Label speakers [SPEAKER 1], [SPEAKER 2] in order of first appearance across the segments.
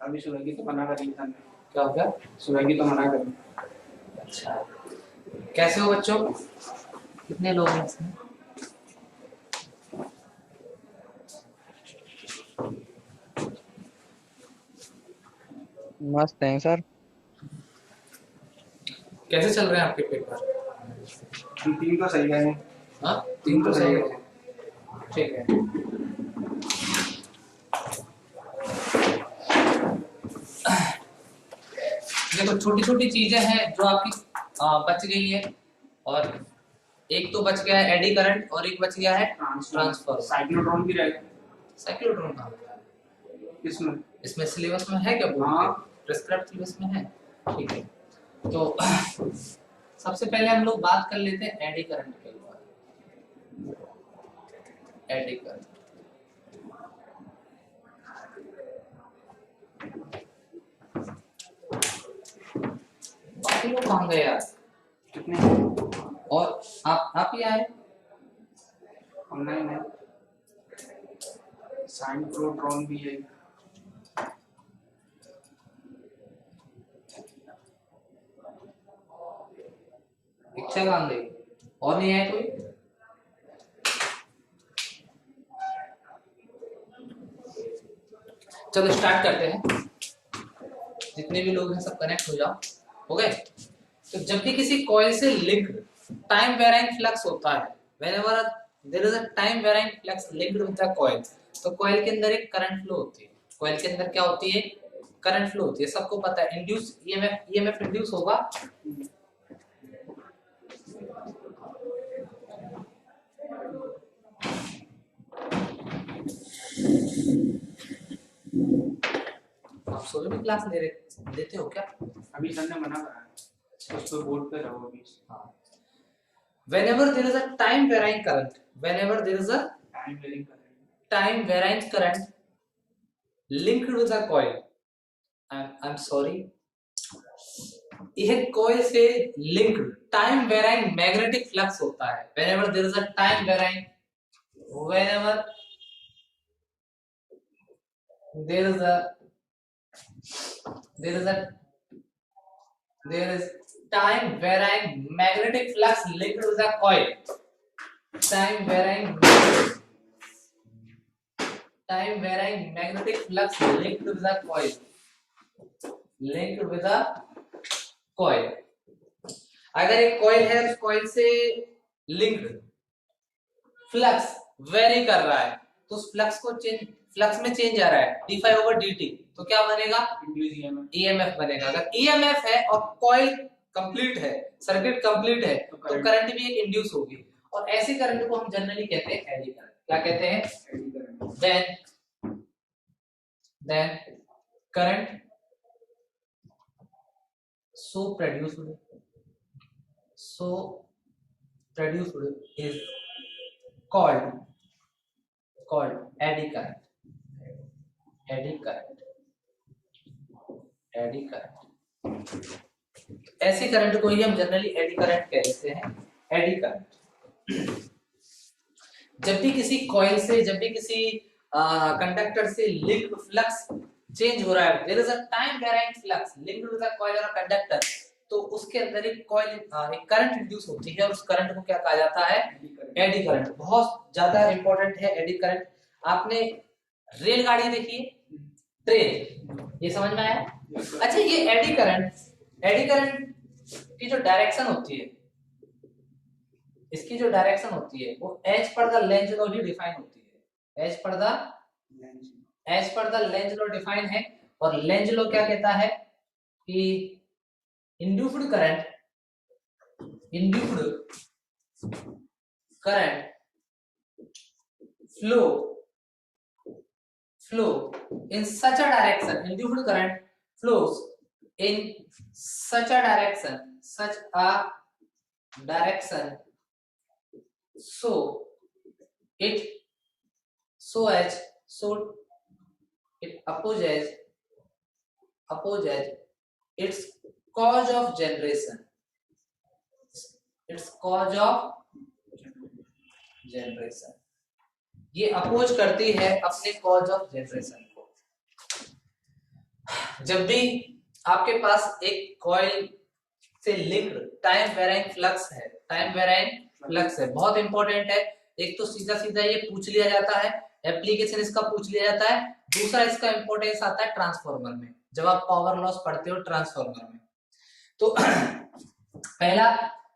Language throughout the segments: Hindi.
[SPEAKER 1] अभी सुबह की तो मना कर दी था।
[SPEAKER 2] क्या हो गया?
[SPEAKER 1] सुबह की तो मना कर दी।
[SPEAKER 2] अच्छा, कैसे हो बच्चों? कितने लोग हैं इसमें?
[SPEAKER 3] मस्त हैं सर।
[SPEAKER 2] कैसे चल रहे हैं आपके पेपर?
[SPEAKER 1] तीन तो सही है।
[SPEAKER 2] हाँ,
[SPEAKER 1] तीन तो सही है।
[SPEAKER 2] ठीक है। देखो, छोटी छोटी चीजें हैं जो आपकी बच गई है, और एक तो बच गया है एडी करंट और एक बच गया है ट्रांसफर।
[SPEAKER 1] साइक्लोट्रॉन भी रहेगा।
[SPEAKER 2] साइक्लोट्रॉन कहाँ है?
[SPEAKER 1] किसमें?
[SPEAKER 2] इसमें सिलेबस में है क्या?
[SPEAKER 1] हाँ,
[SPEAKER 2] प्रिस्क्राइब सिलेबस में है। ठीक है, तो सबसे पहले हम लोग बात कर लेते हैं एडी करंट के ऊपर। एडी करंट, बाकी लोग कहाँ गए यार?
[SPEAKER 1] कितने?
[SPEAKER 2] और आप ही आए?
[SPEAKER 1] ऑनलाइन है। साइक्लोट्रॉन भी है।
[SPEAKER 2] इच्छा कहाँ गई? और नहीं आए कोई? चलो स्टार्ट करते हैं। जितने भी लोग हैं सब कनेक्ट हो जाओ। हो गए? तो जब भी किसी कॉइल से लिंक्ड टाइम वेरिंग फ्लक्स होता है, whenever there is a time varying flux linked with the coil, तो कॉइल के अंदर एक करंट फ्लो होती है। कॉइल के अंदर क्या होती है? करंट फ्लो होती है। सबको पता है इंड्यूस ईएमएफ इंड्यूस होगा। आप सोलो भी क्लास लेते हो क्या?
[SPEAKER 1] अभी सर ने मना करा है। उस पर बोर्ड पे रहो अभी।
[SPEAKER 2] हाँ। Whenever there is a time varying current, whenever there is a time varying current linked with the coil, I'm sorry, यह coil से linked time varying magnetic flux होता है। Whenever there is a time varying, whenever there is time varying magnetic flux linked with the coil, time varying magnetic flux linked with the coil, linked with the coil। अगर एक कॉइल है, उस कॉइल से लिंक्ड फ्लक्स वेरी कर रहा है, तो उस फ्लक्स में चेंज आ रहा है d∅/dt, तो क्या बनेगा? ईएमएफ बनेगा। अगर ईएमएफ है और कॉइल कंप्लीट है, सर्किट कंप्लीट है, तो करंट भी एक इंड्यूस होगी। और ऐसे करंट को हम जनरली कहते हैं एडी करंट। क्या कहते हैं? then current so produced is called eddy current। ऐसे करंट को ही हम जनरली एडी करंट कहते हैं। एडी करंट जब भी किसी कॉइल से, जब भी किसी कंडक्टर से लिंक्ड फ्लक्स चेंज हो रहा है, there is a time varying flux linked with a coil और कंडक्टर, तो उसके अंदर एक करंट इंड्यूस होती है, और उस करंट को क्या कहा जाता है? Eddy current. बहुत ज्यादा इंपॉर्टेंट है एडी करंट। आपने रेलगाड़ी देखी है, ट्रेन, ये समझ में आया? अच्छा, ये एडी करंट की जो डायरेक्शन होती है, इसकी जो डायरेक्शन होती है वो एज पर द लेंज लॉ ही डिफाइन होती है। एज पर द लेंज लॉ डिफाइन है। और लेंज लॉ क्या कहता है कि induced current flow in such a direction, induced current flows in such a direction so it opposes its cause of generation, ये अपोज करती है अपने कॉज ऑफ जनरेशन को। जब भी आपके पास एक कॉइल से लिंक्ड टाइम वेराइंग फ्लक्स है, टाइम वेराइंग फ्लक्स है, बहुत इंपॉर्टेंट है। एक तो सीधा सीधा ये पूछ लिया जाता है, एप्लीकेशन इसका पूछ लिया जाता है। दूसरा इसका इंपॉर्टेंस आता है ट्रांसफार्मर में, जब आप पावर लॉस पढ़ते हो ट्रांसफार्मर में। तो पहला,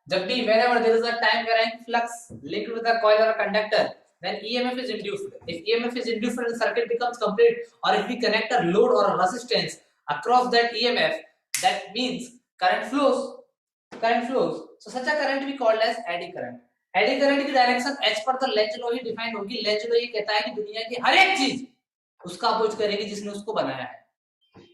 [SPEAKER 2] जब भी whenever there is a time varying flux linked with a coil or a conductor, then EMF is induced. If EMF is induced, the circuit becomes complete. Or if we connect a load or a resistance across that EMF, that means current flows. Current flows. So such a current we called as eddy current. Eddy current की डायरेक्शन एच पर तो लेंज लॉ ही डिफाइन होगी। लेंज लॉ ये कहता है कि दुनिया की हर एक चीज उसका अपोज करेगी जिसने उसको बनाया है,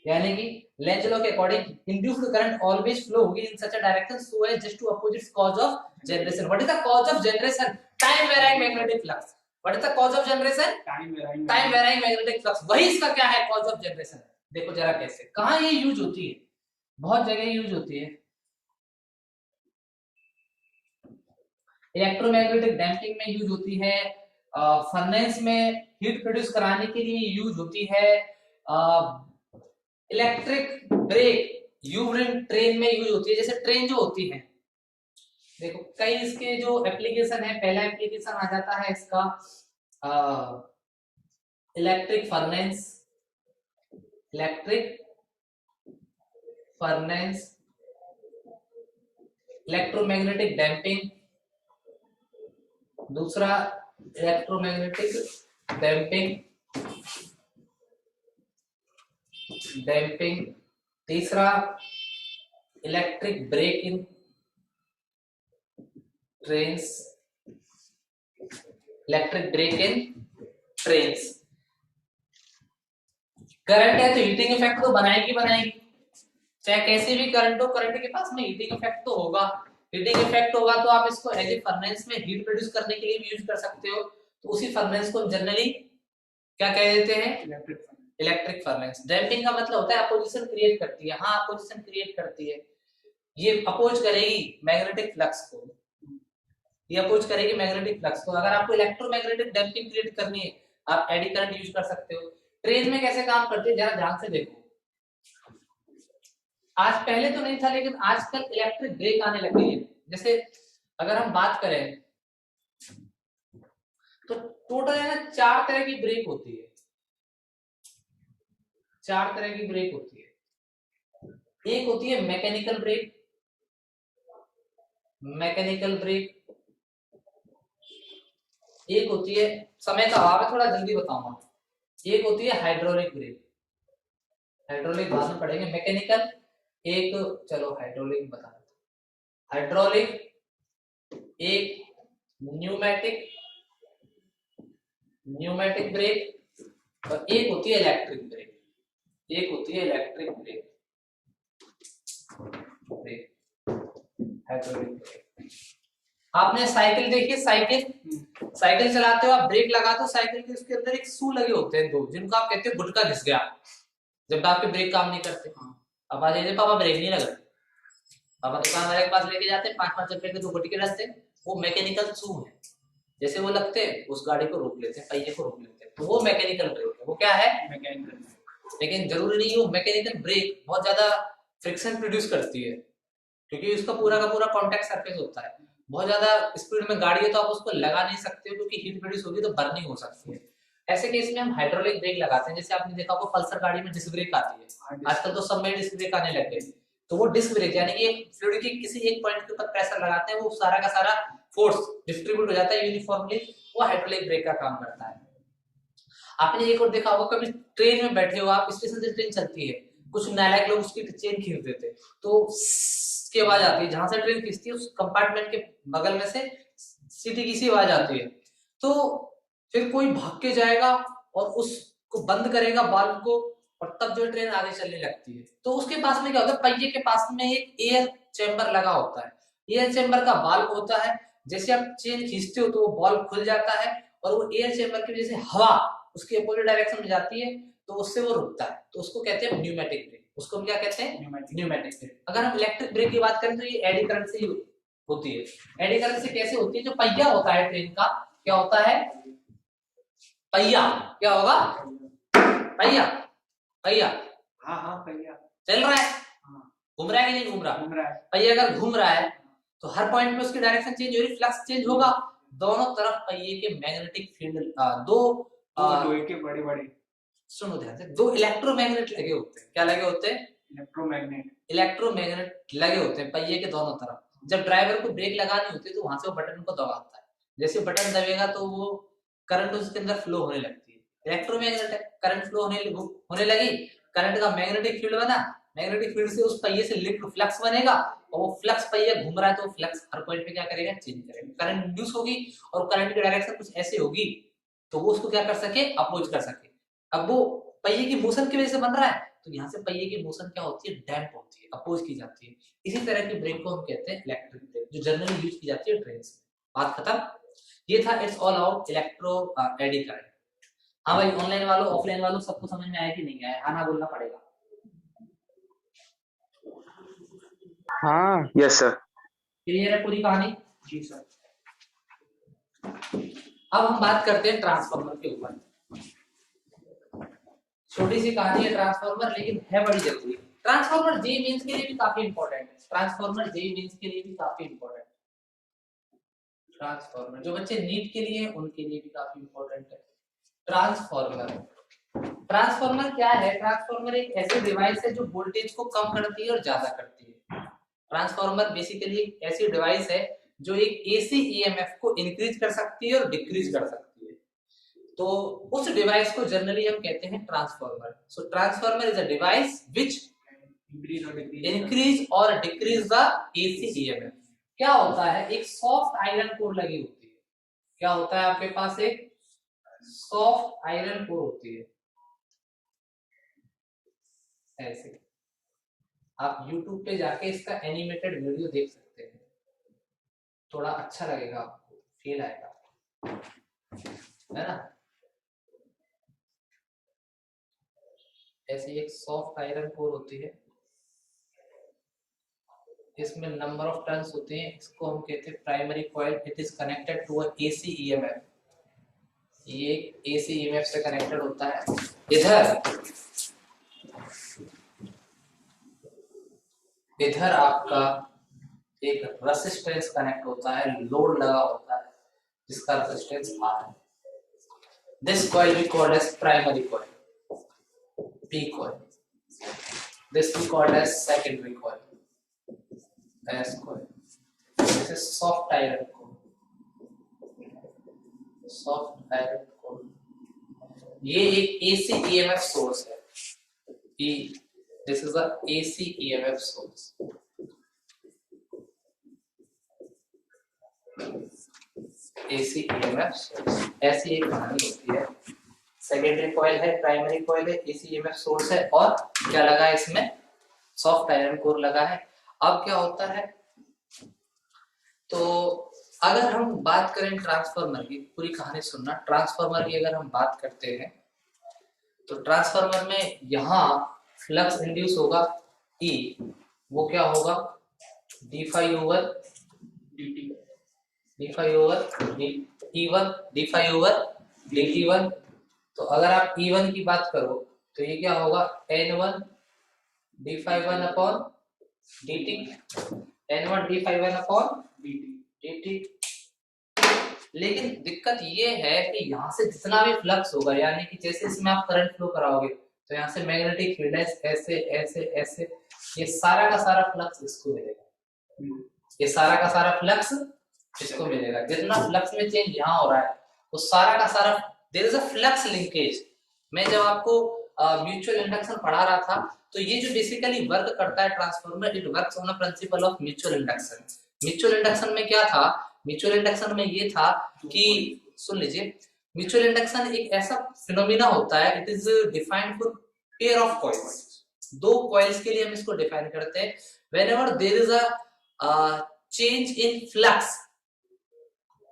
[SPEAKER 2] यानी कि लेंज लॉ के according induced current always flow होगी in such a direction so as just to oppose its cause of generation. What is the cause of generation? Time varying magnetic flux. What is the cause of generation? Time varying magnetic flux. वही इसका क्या है? Cause of generation. देखो जरा कैसे, कहां ये यूज होती है? बहुत जगह यूज होती है। इलेक्ट्रोमैग्नेटिक डैम्पिंग में यूज होती है, फर्नेस में हीट प्रोड्यूस कराने के लिए यूज होती है, इलेक्ट्रिक ब्रेक यूरिन ट्रेन में यूज होती है। जैसे ट्रेन जो होती है, देखो कई इसके जो एप्लीकेशन है, पहला एप्लीकेशन आ जाता है इसका electric furnace, electric furnace, electromagnetic damping, दूसरा इलेक्ट्रोमैग्नेटिक डैम्पिंग, तीसरा electric brake in trains, electric brake in trains. Current है तो हीटिंग इफेक्ट तो बनाएगी, चाहे कैसे भी करंट हो, करंट के पास में हीटिंग इफेक्ट तो होगा। हीटिंग इफेक्ट होगा तो आप इसको एज ए फर्नेस में हीट प्रोड्यूस करने के लिए भी यूज कर सकते हो। तो उसी फर्नेस को जनरली क्या कह देते हैं? Electric furnace. डैम्पिंग का मतलब होता है अपोजिशन क्रिएट करती है। हाँ, अपोजिशन क्रिएट करती है, ये अपोज करेगी मैग्नेटिक फ्लक्स को, ये अपोज करेगी मैग्नेटिक फ्लक्स को। अगर आपको इलेक्ट्रोमैग्नेटिक डैम्पिंग क्रिएट करनी है, आप एडी करंट यूज कर सकते हो। ट्रेन में कैसे काम करती है जरा ध्यान से देखो। आज पहले तो नहीं था, लेकिन आजकल इलेक्ट्रिक ब्रेक आने लग गई है। जैसे अगर हम बात करें तो टोटल है ना 4 तरह की ब्रेक होती है, 4 तरह की ब्रेक होती है। एक होती है मैकेनिकल ब्रेक, मैकेनिकल ब्रेक। एक होती है, समय का अभाव है थोड़ा जल्दी बताऊंगा, एक होती है हाइड्रोलिक ब्रेक। हाइड्रोलिक बाद में पढ़ेंगे, मैकेनिकल एक, चलो हाइड्रोलिक बता देता हूं। हाइड्रोलिक एक, न्यूमैटिक ब्रेक, और एक होती है इलेक्ट्रिक ब्रेक, एक होती है इलेक्ट्रिक ब्रेक, हाइड्रोलिक ब्रेक। आपने साइकिल देखी है? साइकिल चलाते हो आप, ब्रेक लगाते हो साइकिल के, उसके अंदर एक शू लगे होते हैं 2, जिनको आप कहते हो गुटका घिस गया जब आपके ब्रेक काम नहीं करते। अब आ जाइए पापा ब्रेक नहीं लगा, पापा दुकान वाले के पास लेके जाते हैं 5-5 रुपए के 2 गुटके रखते हैं, वो मैकेनिकल शू है। जैसे वो लगते हैं उस गाड़ी को रोक लेते हैं, पहिए को रोक लेते हैं, तो वो मैकेनिकल ब्रेक है। वो क्या है? मैकेनिकल। लेकिन जरूरी नहीं है वो मैकेनिकल ब्रेक बहुत ज्यादा फ्रिक्शन प्रोड्यूस करती है, क्योंकि उसका पूरा का पूरा कॉन्टैक्ट सरफेस होता है। बहुत ज्यादा स्पीड में गाड़ी है तो आप उसको लगा नहीं सकते हो, क्योंकि हीट प्रोड्यूस होगी तो बर्निंग हो सकती है। ऐसे केस में हम हाइड्रोलिक ब्रेक लगाते हैं। जैसे आपने देखा होगा पल्सर गाड़ी में डिस्क ब्रेक आती है, आजकल तो सब में डिस्क ब्रेक आने लग गए। तो वो डिस्क ब्रेक यानी कि एक फ्लूइड के किसी एक पॉइंट के ऊपर प्रेशर लगाते हैं, वो सारा का सारा फोर्स डिस्ट्रीब्यूट हो जाता है यूनिफॉर्मली, वो हाइड्रोलिक ब्रेक का काम करता है। आपने एक और देखा होगा, कभी ट्रेन में बैठे हो आप, स्टेशन से ट्रेन चलती है, कुछ नालायक लोग उसकी चेन खींच देते, तो की आवाज आती है, जहां से ट्रेन खींचती है उस कंपार्टमेंट के बगल में से सीटी की सी आवाज आती है। तो फिर कोई भाग के जाएगा और उसको बंद करेगा बाल्ब को, और तब जो ट्रेन आगे चलने लगती है। तो उसके पास में क्या होता है, पहिए के पास में एक एयर चैम्बर लगा होता है, एयर चैम्बर का बाल्ब होता है। जैसे आप चेन खींचते हो तो वो बाल्ब खुल जाता है, और वो एयर चैम्बर की वजह से हवा उसके अपोजिट डायरेक्शन में जाती है, तो उससे वो रुकता है। तो उसको कहते हैं न्यूमैटिक ब्रेक। उसको हम क्या कहते हैं? Pneumatic brake. अगर हम इलेक्ट्रिक ब्रेक की बात करें तो ये एडी करंट से ही होती है। एडी करंट से कैसे होती है? जो पहिया होता है ट्रेन का, क्या होता है? पहिया क्या होगा? पहिया
[SPEAKER 1] हाँ हाँ पहिया
[SPEAKER 2] चल रहा है,
[SPEAKER 1] हाँ
[SPEAKER 2] घूम रहा है कि नहीं घूम रहा?
[SPEAKER 1] घूम रहा है।
[SPEAKER 2] पहिया अगर घूम रहा है तो हर पॉइंट पे उसकी डायरेक्शन चेंज हो रही, फ्लक्स चेंज होगा। दोनों तरफ पहिए के मैग्नेटिक फील्ड दो
[SPEAKER 1] लोहे के बड़े बड़े,
[SPEAKER 2] सुनो ध्यान से, दो इलेक्ट्रोमैग्नेट लगे होते हैं। क्या लगे होते हैं?
[SPEAKER 1] इलेक्ट्रोमैग्नेट।
[SPEAKER 2] इलेक्ट्रोमैग्नेट लगे होते हैं पहिए के दोनों तरफ। जब ड्राइवर को ब्रेक लगानी होती है तो वहां से वो बटन को दबाता है, जैसे बटन दबेगा तो वो करंट उसके अंदर फ्लो होने लगती है। इलेक्ट्रोमैग्नेट है, करंट फ्लो होने लगी, करंट का मैग्नेटिक फील्ड बना, मैग्नेटिक फील्ड से उस पहिए से लिंक्ड फ्लक्स बनेगा, और वो फ्लक्स पहिया घूम रहा है तो वो फ्लक्स हर पॉइंट पे क्या करेगा? चेंज करेगा, करंट इंड्यूस होगी, और करंट की डायरेक्शन कुछ ऐसे होगी तो वो उसको क्या कर सके? अपोज कर सके। अब वो पहिए की मोशन की वजह से बन रहा है, तो यहाँ से पहिए की मोशन क्या होती है? डैम्प होती है, अपोज की जाती है। इसी तरह की ब्रेक को हम कहते हैं इलेक्ट्रिक ब्रेक, जो जनरली यूज की जाती है ट्रेन में। बात खत्म। ये था it's all about electro eddy current. हाँ भाई, ऑनलाइन वालों ऑफलाइन वालों सबको समझ में आया कि नहीं आया? आना बोलना पड़ेगा।
[SPEAKER 3] हाँ यस सर।
[SPEAKER 2] क्लियर है पूरी कहानी?
[SPEAKER 1] जी सर।
[SPEAKER 2] अब हम बात करते हैं ट्रांसफार्मर के ऊपर। छोटी सी कहानी है ट्रांसफार्मर, लेकिन है बड़ी जरूरी। ट्रांसफार्मर जे मींस के लिए भी काफी इंपॉर्टेंट है। ट्रांसफार्मर जे मींस के लिए भी काफी इंपॉर्टेंट है। ट्रांसफार्मर जो बच्चे नीट के लिए उनके लिए भी काफी इंपॉर्टेंट है। ट्रांसफार्मर, ट्रांसफार्मर क्या है? ट्रांसफार्मर एक ऐसी डिवाइस है जो वोल्टेज को कम करती है और ज्यादा करती है। ट्रांसफार्मर बेसिकली एक ऐसी डिवाइस है जो एक एसी ईएमएफ को इंक्रीज कर सकती है और डिक्रीज कर सकती है। तो उस डिवाइस को जनरली हम कहते हैं transformer. So transformer is a device which increase और डिक्रीज द एसी ईएमएफ। क्या होता है? एक सॉफ्ट आयरन कोर लगी होती है। क्या होता है आपके पास? एक सॉफ्ट आयरन कोर होती है ऐसे। आप YouTube पे जाके इसका एनिमेटेड वीडियो देख सकते हैं, थोड़ा अच्छा लगेगा आपको, फील आएगा, है ना? ऐसे एक सॉफ्ट आयरन कोर होती है, इसमें नंबर ऑफ टर्न्स होते हैं। इसको हम कहते हैं primary coil. It is connected to a AC EMF. ये एसी ईएमएफ से कनेक्टेड होता है। इधर आपका एक रेजिस्टेंस कनेक्ट होता है, लोड लगा होता है जिसका रेजिस्टेंस R है। This coil we called as primary coil, P coil. This we called as secondary coil, S coil. This is soft iron core. Soft iron core. ये एक AC EMF source है। This is a AC EMF source. AC EMF source. ऐसी एक कहानी होती है। सेकेंडरी कॉइल है, प्राइमरी कॉइल है, एसी ईएमएफ सोर्स है, और क्या लगा है इसमें? सॉफ्ट आयरन कोर लगा है। अब क्या होता है? तो अगर हम बात करें ट्रांसफार्मर की, पूरी कहानी सुनना। ट्रांसफार्मर की अगर हम बात करते हैं तो ट्रांसफार्मर में यहाँ फ्लक्स इंड्यूस होगा E, वो क्या होगा? D phi over dt1। तो अगर आप E1 की बात करो तो ये क्या होगा? N1 d∅1 upon dt, N1 d∅1 upon dt। लेकिन दिक्कत ये है कि यहाँ से जितना भी फ्लक्स होगा, यानी कि जैसे इसमें आप करंट फ्लो कराओगे तो यहाँ से मैग्नेटिक फील्ड ऐसे ऐसे ऐसे, ये सारा का सारा फ्लक्स इसको मिलेगा। ये सारा का सारा फ्लक्स इसको मिलेगा। जितना फ्लक्स में चेंज यहाँ हो रहा है वो सारा का सारा, there is a flux linkage. मैं जब आपको म्यूचुअल इंडक्शन पढ़ा रहा था तो ये जो बेसिकली वर्क करता है transformer, it works on a principle of mutual induction. Mutual induction में क्या था? म्यूचुअल इंडक्शन में ये था कि, सुन लीजिए, म्यूचुअल इंडक्शन एक ऐसा फिनोमिना होता है, it is defined for pair of coils. दो कॉइल्स के लिए हम इसको डिफाइन करते हैं। Whenever there is a change in flux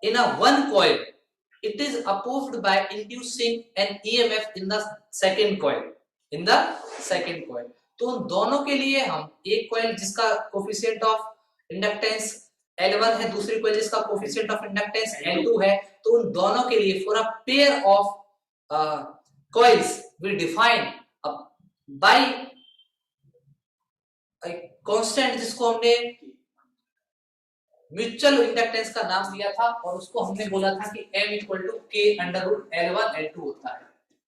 [SPEAKER 2] in a one coil, it is opposed by inducing an EMF in the second coil, तो उन दोनों के लिए हम एक कॉइल जिसका कोफिशिएंट ऑफ इंडक्टेंस L1 है, दूसरी कॉइल जिसका कोफिशिएंट ऑफ इंडक्टेंस L2 है, तो उन दोनों के लिए for a pair of coils we define by constant जिसको हमने म्यूचुअल इंडक्टेंस का नाम दिया था और उसको हमने बोला था कि m इक्वल टू के अंडर रूट L1 L2 होता है,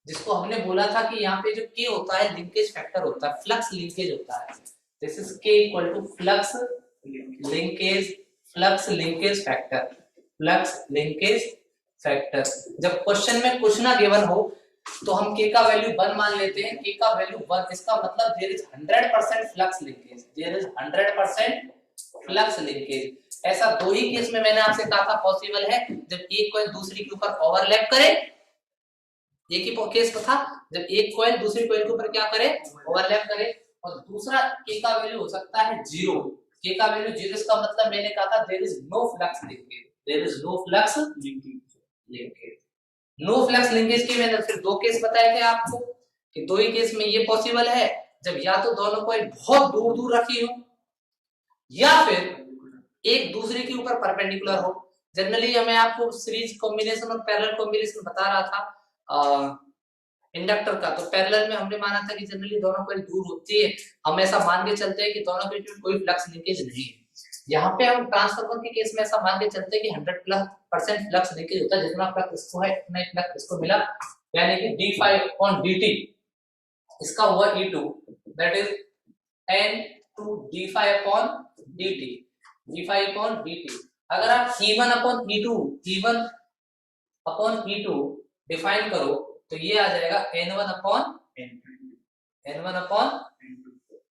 [SPEAKER 2] जिसको हमने बोला था कि यहाँ पे जो k होता है लिंकेज फैक्टर होता है, फ्लक्स लिंकेज होता है। This is k equal to flux linkage factor, flux linkage factor. जब क्वेश्चन में कुछ ना गिवन हो तो हम k का वैल्यू 1 मान लेते हैं, k का वैल्यू 1, इसका मतलब there is 100% flux linkage, there is 100% flux linkage. ऐसा दो ही केस में मैंने आपसे कहा था पॉसिबल है, जब एक कॉइल दूसरी के ऊपर ओवरलैप करे, एक ही केस था जब एक कॉइल दूसरी कॉइल के ऊपर क्या करे, ओवरलैप करे, और दूसरा k का वैल्यू हो सकता है 0, k का वैल्यू 0, इसका मतलब मैंने कहा था there is no flux linkage, there is no flux linkage. No flux linkage के मैंने फिर दो केस बताए थे आपको कि दो ही केस में ये पॉसिबल है, जब या तो दोनों कॉइल बहुत दूर दूर रखी हो या फिर एक दूसरे के ऊपर परपेंडिकुलर हो। जनरली मैं आपको सीरीज कॉम्बिनेशन और पैरेलल कॉम्बिनेशन बता रहा था इंडक्टर का, तो पैरेलल में हमने माना था कि जनरली दोनों कॉइल दूर होती है, हम ऐसा मान के चलते हैं कि दोनों के बीच कोई फ्लक्स लिंकेज नहीं है। यहाँ पे हम ट्रांसफार्मर के केस में ऐसा मान के चलते हैं कि 100% फ्लक्स लिंकेज होता है, जितना फ्लक्स इसको है उतना ही फ्लक्स इसको मिला, यानी कि d5/dt इसका हुआ E2, that is n2d5/dt, d5/dt। अगर आप E1/E2 डिफाइन करो तो ये आ जाएगा n1/n1।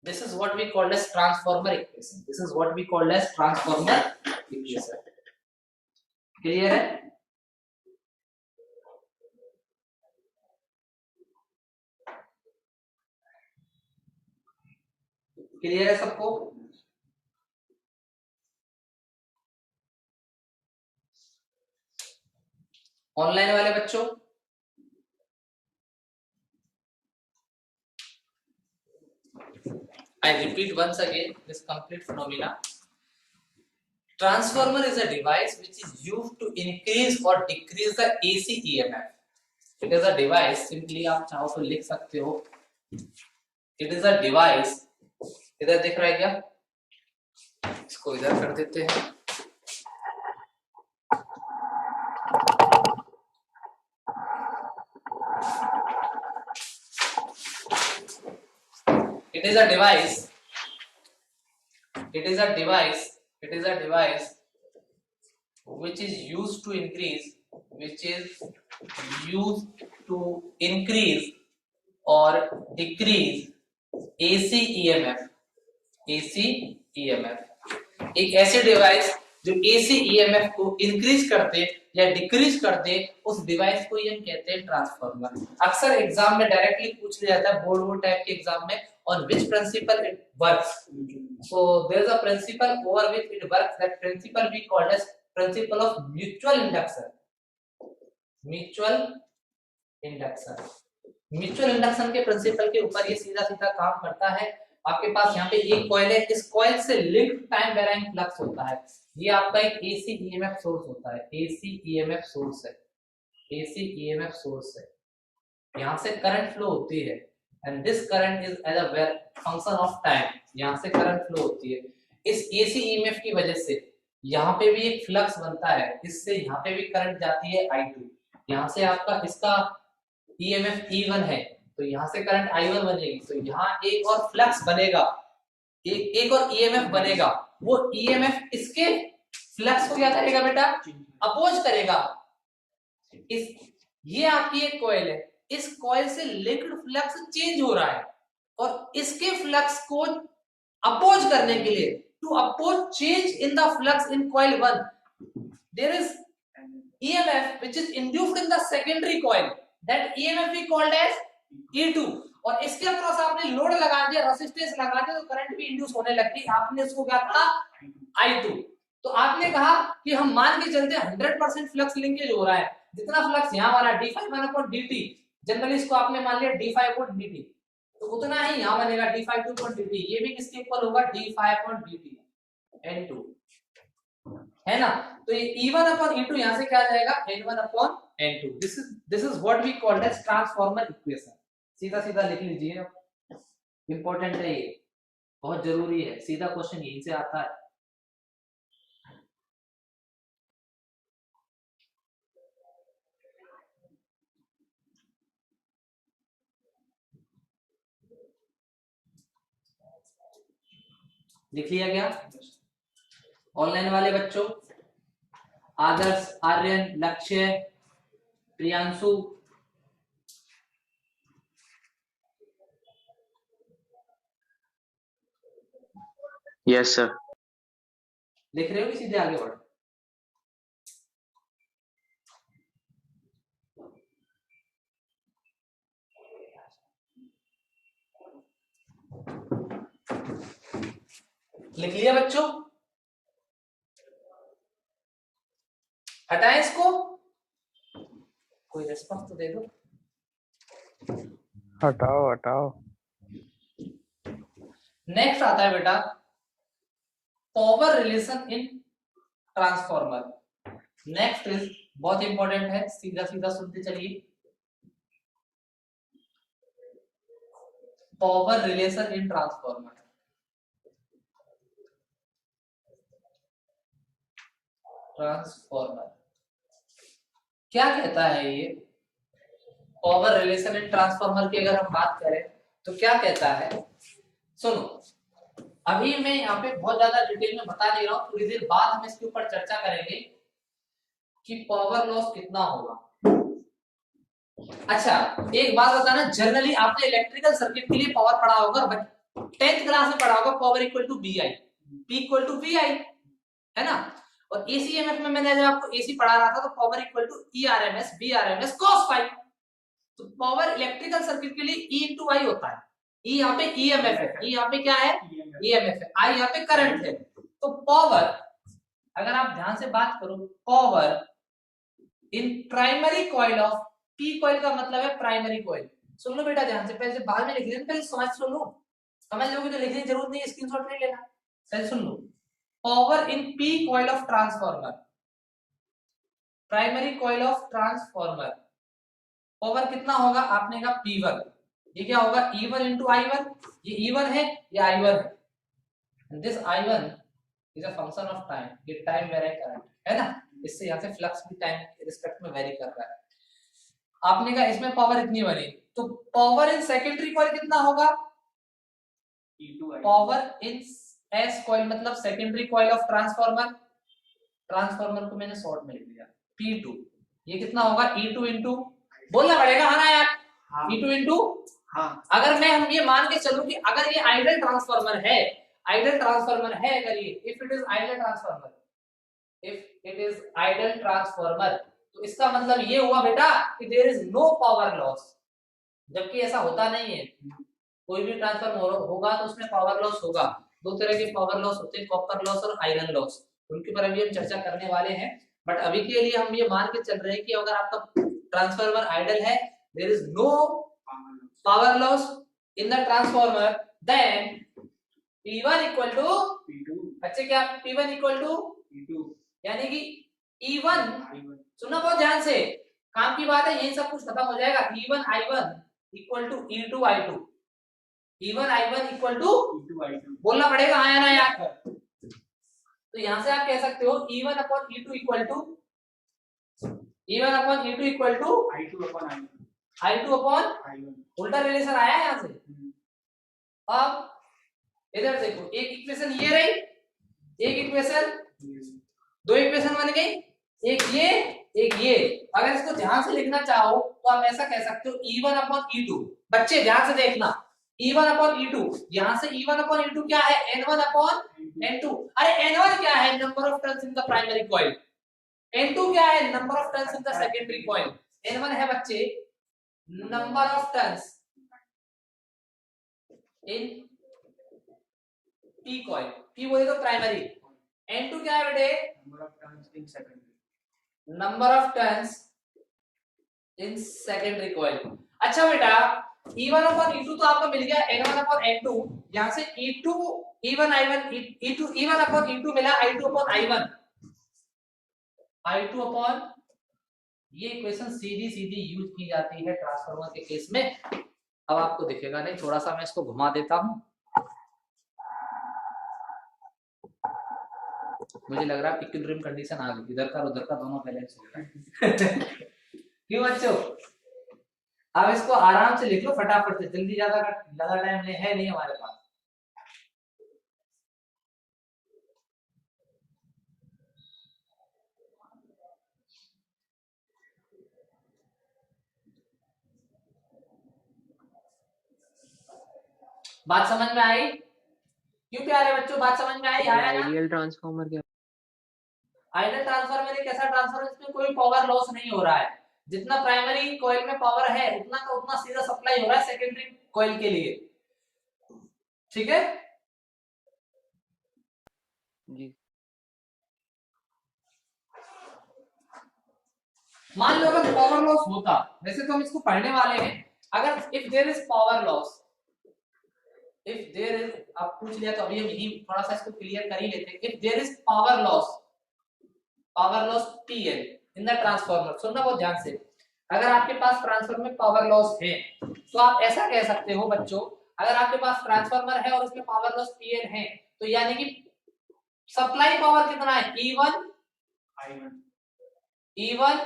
[SPEAKER 2] This is what we call as transformer equation. This is what we call as transformer equation. Clear है? क्लियर है सबको? ऑनलाइन वाले बच्चों I repeat once again this complete phenomena. Transformer is a device which is used to increase or decrease the AC EMF. It is a device, simply आप चाहो तो लिख सकते हो, it is a device, इधर दिख रहा है क्या? इसको इधर कर देते हैं। It is a device which is used to increase or decrease AC EMF। एक ऐसे डिवाइस जो AC EMF को इंक्रीज कर दे या डिक्रीज कर दे, उस डिवाइस को हम कहते हैं ट्रांसफार्मर। अक्सर एग्जाम में डायरेक्टली पूछ लिया जाता है बोर्ड टाइप के एग्जाम में, on which principle it works. So there is a principle over which it works, that principle we call as principle of mutual induction। Mutual induction के प्रिंसिपल के ऊपर ये सीधा सीधा काम करता है। आपके पास यहाँ पे एक कॉइल है, इस कॉइल से लिंक्ड टाइम वेराइंग फ्लक्स होता है, ये आपका एक AC EMF सोर्स होता है, AC EMF सोर्स है, यहाँ से करंट फ्लो होती है, and this current is as a function of time, यहाँ से करंट फ्लो होती है। इस AC EMF की वजह से यहाँ पे भी एक फ्लक्स बनता है, इससे यहाँ पे भी करंट जाती है I2, यहाँ से आपका इसका EMF E1 है तो यहाँ से करंट I1 बनेगी, तो यहाँ एक और फ्लक्स बनेगा, एक और EMF बनेगा, वो EMF इसके फ्लक्स को क्या करेगा बेटा, अपोज करेगा। ये आपकी एक कॉइल है, इस कॉइल से लिंक्ड फ्लक्स चेंज हो रहा है और इसके फ्लक्स को अपोज करने के लिए, to oppose change in the flux in coil 1, there is EMF which is induced in the secondary coil, that EMF we called as E2, और इसके अक्रॉस आपने लोड लगा दिया, रेजिस्टेंस लगा दिया, तो करंट भी इंड्यूस होने लगती, आपने इसको क्या कहा I2। तो आपने कहा कि हम मान के चलते 100% फ्लक्स लिंकेज हो रहा है, जितना फ्लक्स यहाँ वाला d5/dt, जनरली इसको आपने मान लिया d5/dt, तो उतना ही यहाँ बनेगा d5/dt, ये भी किसके इक्वल होगा, d5/dt n2, है ना। तो ये E1/E2 यहाँ से क्या आ जाएगा, n1/n2। This is what we called as transformer equation. सीधा सीधा लिख लीजिए, इंपॉर्टेंट है ये। बहुत जरूरी है, सीधा क्वेश्चन यहीं से आता है। लिख लिया क्या ऑनलाइन वाले बच्चों? आदर्श, आर्यन, लक्ष्य, प्रियांशु,
[SPEAKER 3] यस सर।
[SPEAKER 2] लिख रहे हो कि सीधे आगे बढ़ो? लिख लिया बच्चों? हटाए इसको, कोई रेस्पॉन्स तो दे दो।
[SPEAKER 4] हटाओ हटाओ।
[SPEAKER 2] नेक्स्ट आता है बेटा power relation in transformer. Next is बहुत इंपॉर्टेंट है, सीधा सीधा सुनते चलिए। Power relation in transformer. Transformer क्या कहता है ये? पावर रिलेशन इन ट्रांसफॉर्मर की अगर हम बात करें तो क्या कहता है, सुनो। अभी मैं यहाँ पे बहुत ज्यादा डिटेल में बता नहीं रहा हूँ, थोड़ी देर बाद हम इसके ऊपर चर्चा करेंगे कि पावर लॉस कितना होगा। अच्छा एक बात बताना, जनरली आपने इलेक्ट्रिकल सर्किट के लिए पावर पढ़ा होगा, 10th क्लास में पढ़ा होगा, power equal to V I, P equal to V I, है ना। और एसीएमएफ में मैंने जब आपको एसी पढ़ा रहा था तो power equal to E R M S B R M S cos phi. तो पावर इलेक्ट्रिकल सर्किट के लिए ई इंटू आई होता है। ई यहाँ पे ईएमएफ है, ई यहाँ पे क्या है ईएमएफ है, आई यहाँ पे करंट है। तो पावर अगर आप ध्यान से बात करो, power in primary coil of, P coil का मतलब है प्राइमरी कॉइल। सुन लो बेटा ध्यान से, पहले से बाद में लिख लेना, पहले समझ सुन लो, समझ लोगे तो लिखने की जरूरत नहीं है, स्क्रीनशॉट नहीं लेना, पहले सुन लो। Power in P coil of transformer, primary coil of transformer, power कितना होगा? आपने कहा P1, ये क्या होगा E1 into I1, ये E1 है ये I1 है। This I1 is a function of time, ये टाइम वेरी करंट है ना, इससे यहाँ से फ्लक्स भी टाइम के रिस्पेक्ट में वेरी कर रहा है। आपने कहा इसमें पावर इतनी बनी, तो पावर इन सेकेंडरी कॉइल कितना होगा? पावर इन एस कॉइल मतलब secondary coil of transformer, transformer को मैंने शॉर्ट में लिख दिया P2, ये कितना होगा E2 इंटू, बोलना पड़ेगा हाँ ना यार, E2 इंटू, अगर मैं हम ये मान के चलूं कि अगर ये आइडियल ट्रांसफॉर्मर है, आइडियल ट्रांसफॉर्मर है, अगर ये if it is ideal transformer, if it is ideal transformer, तो इसका मतलब ये हुआ बेटा कि there is no power loss, जबकि ऐसा होता नहीं है। कोई भी ट्रांसफॉर्मर होगा तो उसमें पावर लॉस होगा। दो तरह के पावर लॉस होते हैं, कॉपर लॉस और आयरन लॉस, उनके ऊपर अभी हम चर्चा करने वाले हैं। बट अभी के लिए हम ये मान के चल रहे हैं कि अगर आपका ट्रांसफॉर्मर आइडियल है, there is no power loss in the transformer, then P1 equal to P2। बच्चे क्या P1 इक्वल टू P2, यानी कि E1, सुनना बहुत ध्यान से, काम की बात है, यही सब कुछ खत्म हो जाएगा। E1 I1 equal to E2 I2, E1 I1 equal to E2 I2, बोलना पड़ेगा हाँ या ना यार। तो यहां से आप कह सकते हो E1 upon E2 equal to, E1 upon E2 equal to I2 upon I1, I2 upon I1, उल्टा रिलेशन आया है यहां से। अब इधर देखो, एक इक्वेशन ये रही, एक इक्वेशन, दो इक्वेशन बन गई, एक ये। अगर इसको ध्यान से लिखना चाहो तो आप ऐसा कह सकते हो E1 अपॉन E2। बच्चे ध्यान से देखना, E1 अपॉन E2, यहां से E1 अपॉन E2 क्या है? N1 upon N2। अरे N1 क्या है? Number of turns in the primary coil. N2 क्या है? Number of turns in the secondary coil. N1 है बच्चे number of turns in P coil, P बोले तो प्राइमरी। N2 क्या है बेटे? Number of turns in secondary, number of turns in secondary coil. अच्छा बेटा E1 अपॉन E2 तो आपको मिल गया N1 अपॉन N2, यहां से E2 E1 I1 E2 E1 upon E2 मिला I2 upon I1, I2 upon, ये इक्वेशन सीधी यूज की जाती है ट्रांसफार्मर के केस में। अब आपको दिखेगा नहीं, थोड़ा सा मैं इसको घुमा देता हूं, मुझे लग रहा है इक्विलिब्रियम कंडीशन आ गई, इधर का और उधर का दोनों बैलेंस हो गया। क्यों बच्चों? अब इसको आराम से लिख लो फटाफट से, जल्दी, ज्यादा टाइम है नहीं हमारे पास। बात समझ में आई? क्यों प्यारे बच्चों, बात समझ में आई? आया ना?
[SPEAKER 3] आइडियल ट्रांसफॉर्मर क्या?
[SPEAKER 2] आइडियल ट्रांसफार्मर एक ऐसा ट्रांसफार्मर जिसमें कोई पावर लॉस नहीं हो रहा है, जितना प्राइमरी कॉइल में पावर है उतना का उतना सीधा सप्लाई हो रहा है सेकेंडरी कॉइल के लिए। ठीक है
[SPEAKER 3] जी।
[SPEAKER 2] मान लो अगर पावर लॉस होता, वैसे तो हम इसको पढ़ने वाले हैं, अगर if there is power loss, if there is, आप पूछ लिया तो अभी हम यही थोड़ा सा इसको क्लियर कर ही लेते हैं। If there is power loss PL in the transformer, सुनना बहुत ध्यान से, अगर आपके पास ट्रांसफार्मर में पावर लॉस है तो आप ऐसा कह सकते हो बच्चों, अगर आपके पास ट्रांसफार्मर है और उसमें पावर लॉस PL है तो यानी कि सप्लाई पावर कितना है? E1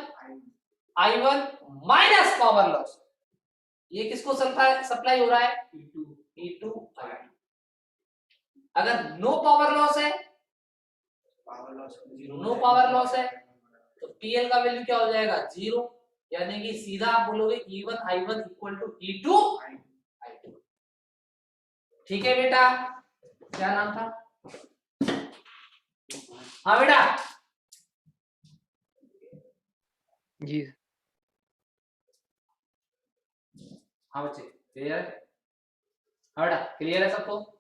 [SPEAKER 2] I1 minus power loss, ये किसको सप्लाई हो रहा है? E2 I2। अगर नो पावर लॉस है, नो पावर लॉस है तो PL का वैल्यू क्या हो जाएगा? 0, यानी कि सीधा आप बोलोगे E1 I1 equal to E2 I2। ठीक है बेटा, क्या नाम था? हाँ बेटा
[SPEAKER 3] जी।
[SPEAKER 2] हाँ बच्चे क्लियर? हाँ बेटा क्लियर है सबको?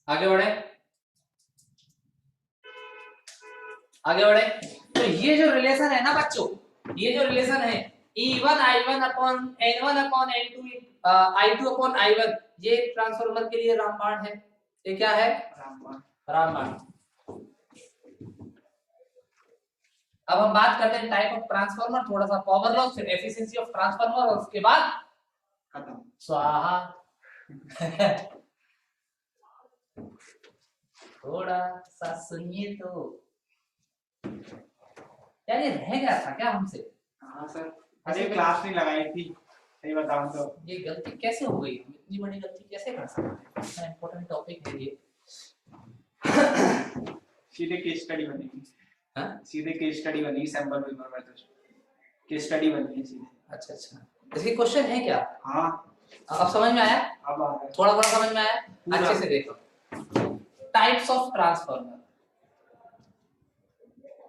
[SPEAKER 2] आगे बढ़े, आगे बढ़े। तो ये जो रिलेशन है ना बच्चों, ये जो रिलेशन है E1 I1 upon N1 upon N2 I2 upon I1, ये ट्रांसफार्मर के लिए रामबाण है। ये क्या है? रामबाण। अब हम बात करते हैं टाइप ऑफ ट्रांसफार्मर, थोड़ा सा पावर लॉस, फिर एफिशिएंसी ऑफ ट्रांसफार्मर और उसके बाद खत्म, स्वाहा। थोड़ा सा सुनिए तो, यार ये रह गया था क्या हमसे?
[SPEAKER 1] हाँ सर, अरे क्लास नहीं लगाई थी, सही बताऊं तो
[SPEAKER 2] ये गलती कैसे हो गई? हम इतनी बड़ी गलती कैसे कर सकते हैं? इतना इंपॉर्टेंट टॉपिक है ये।
[SPEAKER 1] सीधे केस स्टडी बनेगी।
[SPEAKER 2] हाँ
[SPEAKER 1] सीधे केस स्टडी बनेगी, सैंपल पेपर में तो केस स्टडी बनेगी सीधे।
[SPEAKER 2] अच्छा अच्छा, इसके क्वेश्चन है क्या?
[SPEAKER 1] हाँ
[SPEAKER 2] अब समझ में आया?
[SPEAKER 1] अब आ रहा है,
[SPEAKER 2] थोड़ा थोड़ा समझ में आया? अच्छे से देखो, types of transformer,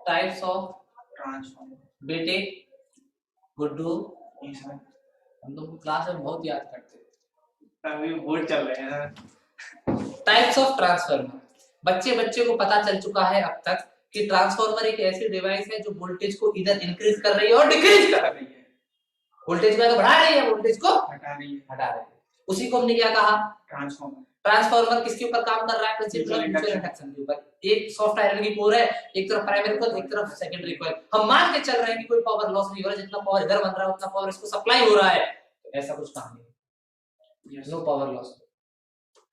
[SPEAKER 2] types of
[SPEAKER 1] transformer.
[SPEAKER 2] बेटे गुड्डू,
[SPEAKER 1] ये सर
[SPEAKER 2] हम लोग क्लास में बहुत याद करते हैं।
[SPEAKER 1] अभी बोर्ड चल रहे हैं।
[SPEAKER 2] टाइप्स ऑफ ट्रांसफार्मर, बच्चे को पता चल चुका है अब तक कि ट्रांसफार्मर एक ऐसी डिवाइस है जो वोल्टेज को इधर इंक्रीज कर रही है और डिक्रीज कर रही है। वोल्टेज को तो बढ़ा रही है, वोल्टेज को
[SPEAKER 1] हटा रही है,
[SPEAKER 2] हटा रही है। उसी को हमने क्या कहा?
[SPEAKER 1] ट्रांसफॉर्मर।
[SPEAKER 2] ट्रांसफार्मर किसके ऊपर काम कर रहा है? प्रिंसिपल ऑफ म्यूचुअल इंडक्शन के ऊपर। एक सॉफ्ट आयरन की कोर है, एक तरफ प्राइमरी कॉइल, एक तरफ सेकेंडरी कॉइल। हम मान के चल रहे हैं कि कोई पावर लॉस नहीं हो रहा है, जितना पावर इधर बन रहा है उतना पावर इसको सप्लाई हो रहा है, ऐसा कुछ कहानी है, नो पावर लॉस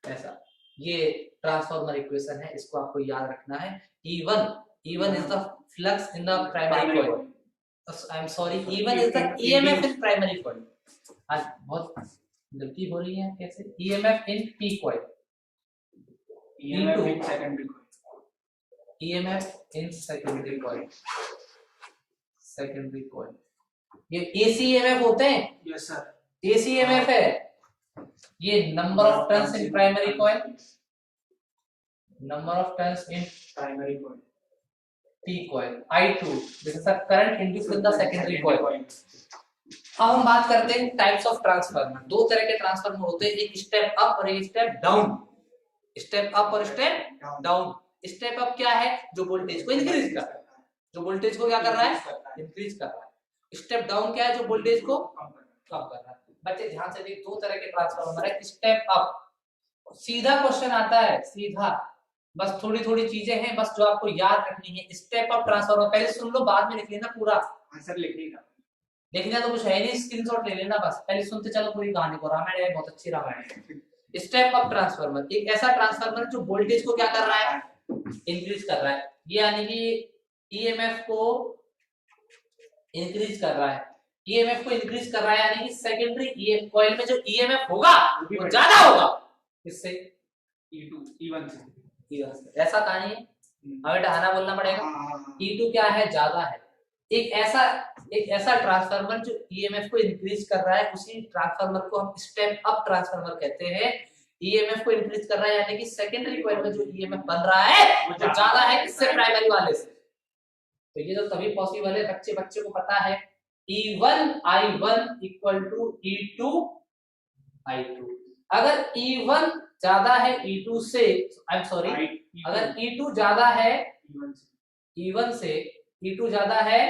[SPEAKER 2] ऐसा। ये ट्रांसफार्मर इक्वेशन है, इसको आपको याद रखना है। E1 is the flux in the primary coil. I am sorry, E1 is the EMF in primary coil. आज बहुत गलती हो रही है, कैसे? EMF in P coil,
[SPEAKER 1] EMF in secondary coil,
[SPEAKER 2] EMF in secondary coil, secondary coil। ये AC EMF होते हैं?
[SPEAKER 1] यस सर,
[SPEAKER 2] AC EMF है। ये number of turns in primary coil, number of turns in
[SPEAKER 1] primary coil,
[SPEAKER 2] P coil, I2 this is the current induced in the secondary coil। अब हम बात करते हैं टाइप्स ऑफ ट्रांसफार्मर। दो तरह के ट्रांसफार्मर होते हैं, एक स्टेप अप और एक स्टेप डाउन। स्टेप अप और स्टेप डाउन। स्टेप अप क्या है? जो वोल्टेज को इंक्रीज कर रहा है, जो वोल्टेज को क्या कर रहा है? इंक्रीज कर रहा है। स्टेप डाउन क्या है? जो वोल्टेज को कम कर रहा है। बच्चे ध्यान से देख, दो तरह के ट्रांसफार्मर है। स्टेप अप सीधा क्वेश्चन आता है, सीधा, बस थोड़ी थोड़ी चीजें हैं बस जो आपको याद रखनी है। स्टेप अप ट्रांसफार्मर पहले सुन लो, बाद में लिख लेना पूरा
[SPEAKER 1] आंसर लिखिएगा।
[SPEAKER 2] देखना तो कुछ है नहीं, स्क्रीनशॉट ले लेना बस, पहले सुनते चलो पूरी कहानी को। रामायण है, बहुत अच्छी रामायण है। स्टेप अप ट्रांसफार्मर एक ऐसा ट्रांसफार्मर जो वोल्टेज को क्या कर रहा है, इंक्रीज कर रहा है, ये यानी कि ईएमएफ को इंक्रीज कर रहा है, ईएमएफ को इंक्रीज कर रहा है, यानी कि सेकेंडरी ईएमएफ कॉइल में जो ईएमएफ होगा वो ज्यादा होगा इससे
[SPEAKER 1] E2 E1 से
[SPEAKER 2] E1 से। ऐसा कहानी है, हमें ढाना बोलना पड़ेगा। E2 क्या है, ज्यादा है। एक ऐसा ट्रांसफार्मर जो ईएमएफ को इंक्रीज कर रहा है, उसी ट्रांसफार्मर को हम स्टेप अप ट्रांसफार्मर कहते हैं। ईएमएफ को इंक्रीज कर रहा है, यानी कि सेकेंडरी कॉइल में जो ईएमएफ बन रहा है वो ज्यादा है किससे, प्राइमरी वाले से। तो ये तो तभी पॉसिबल है, बच्चे को पता है E1 I1 equal to E2 I2। अगर E1 ज्यादा है E2 से, आई एम सॉरी, अगर E2 ज्यादा है E1 से, E2 ज्यादा है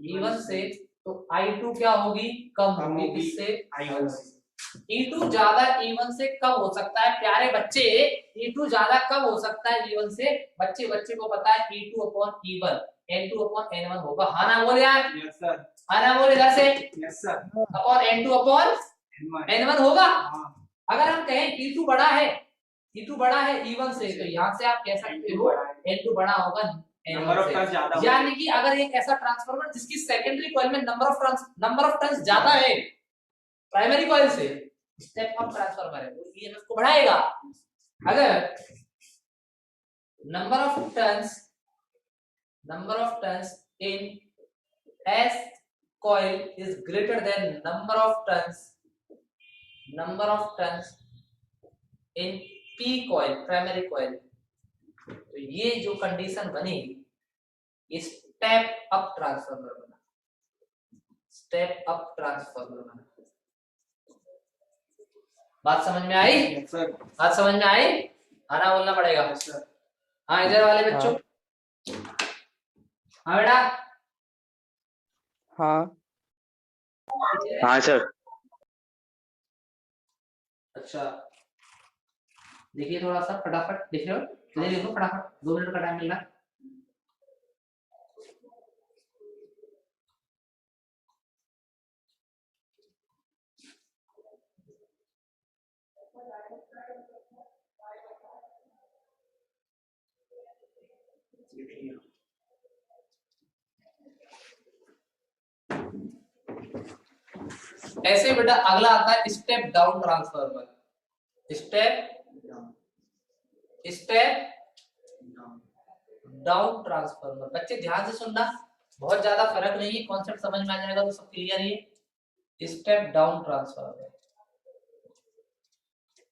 [SPEAKER 2] E1 से, तो I2 क्या होगी, कम होगी किससे,
[SPEAKER 1] I1 से।
[SPEAKER 2] E2 ज्यादा E1 से कम हो सकता है प्यारे बच्चे, E2 ज्यादा कम हो सकता है E1 से। बच्चे को पता है E2 upon E1 N2 upon N1 होगा। हाँ ना बोल यार,
[SPEAKER 1] यस सर,
[SPEAKER 2] हाँ ना बोल इधर से,
[SPEAKER 1] yes sir,
[SPEAKER 2] upon N2 upon N1 होगा।
[SPEAKER 1] हाँ,
[SPEAKER 2] अगर हम कहें E2 बड़ा है E1 से, तो यहाँ से आप कह सकते हो N2 बड़ा होगा
[SPEAKER 1] नंबर ऑफ टर्न्स ज्यादा
[SPEAKER 2] N1 से। यानी कि अगर एक ऐसा ट्रांसफार्मर जिसकी सेकेंडरी कॉइल में नंबर ऑफ टर्न्स ज्यादा है प्राइमरी कॉइल से, स्टेप अप ट्रांसफार्मर है, वो ईएमएफ को बढ़ाएगा। अगर number of turns in S coil is greater than number of turns in P coil, primary coil, तो ये जो कंडीशन बनेगी स्टेप अप ट्रांसफार्मर बना, स्टेप अप ट्रांसफार्मर बना। बात समझ में आई?
[SPEAKER 1] यस सर,
[SPEAKER 2] बात समझ में आई? आना बोलना पड़ेगा।
[SPEAKER 1] Yes sir.
[SPEAKER 2] हाँ इधर वाले बच्चों, हाँ बेटा,
[SPEAKER 3] हाँ
[SPEAKER 4] हाँ सर।
[SPEAKER 2] अच्छा देखिए थोड़ा सा फटाफट देख रहे हो, इधर देखो फटाफट, 2 मिनट का टाइम मिल रहा है। ऐसे बेटा अगला आता है step down transformer. Step down transformer, बच्चे ध्यान से सुनना, बहुत ज्यादा फर्क नहीं है, कॉन्सेप्ट समझ में आ जाएगा तो सब क्लियर है। Step down transformer,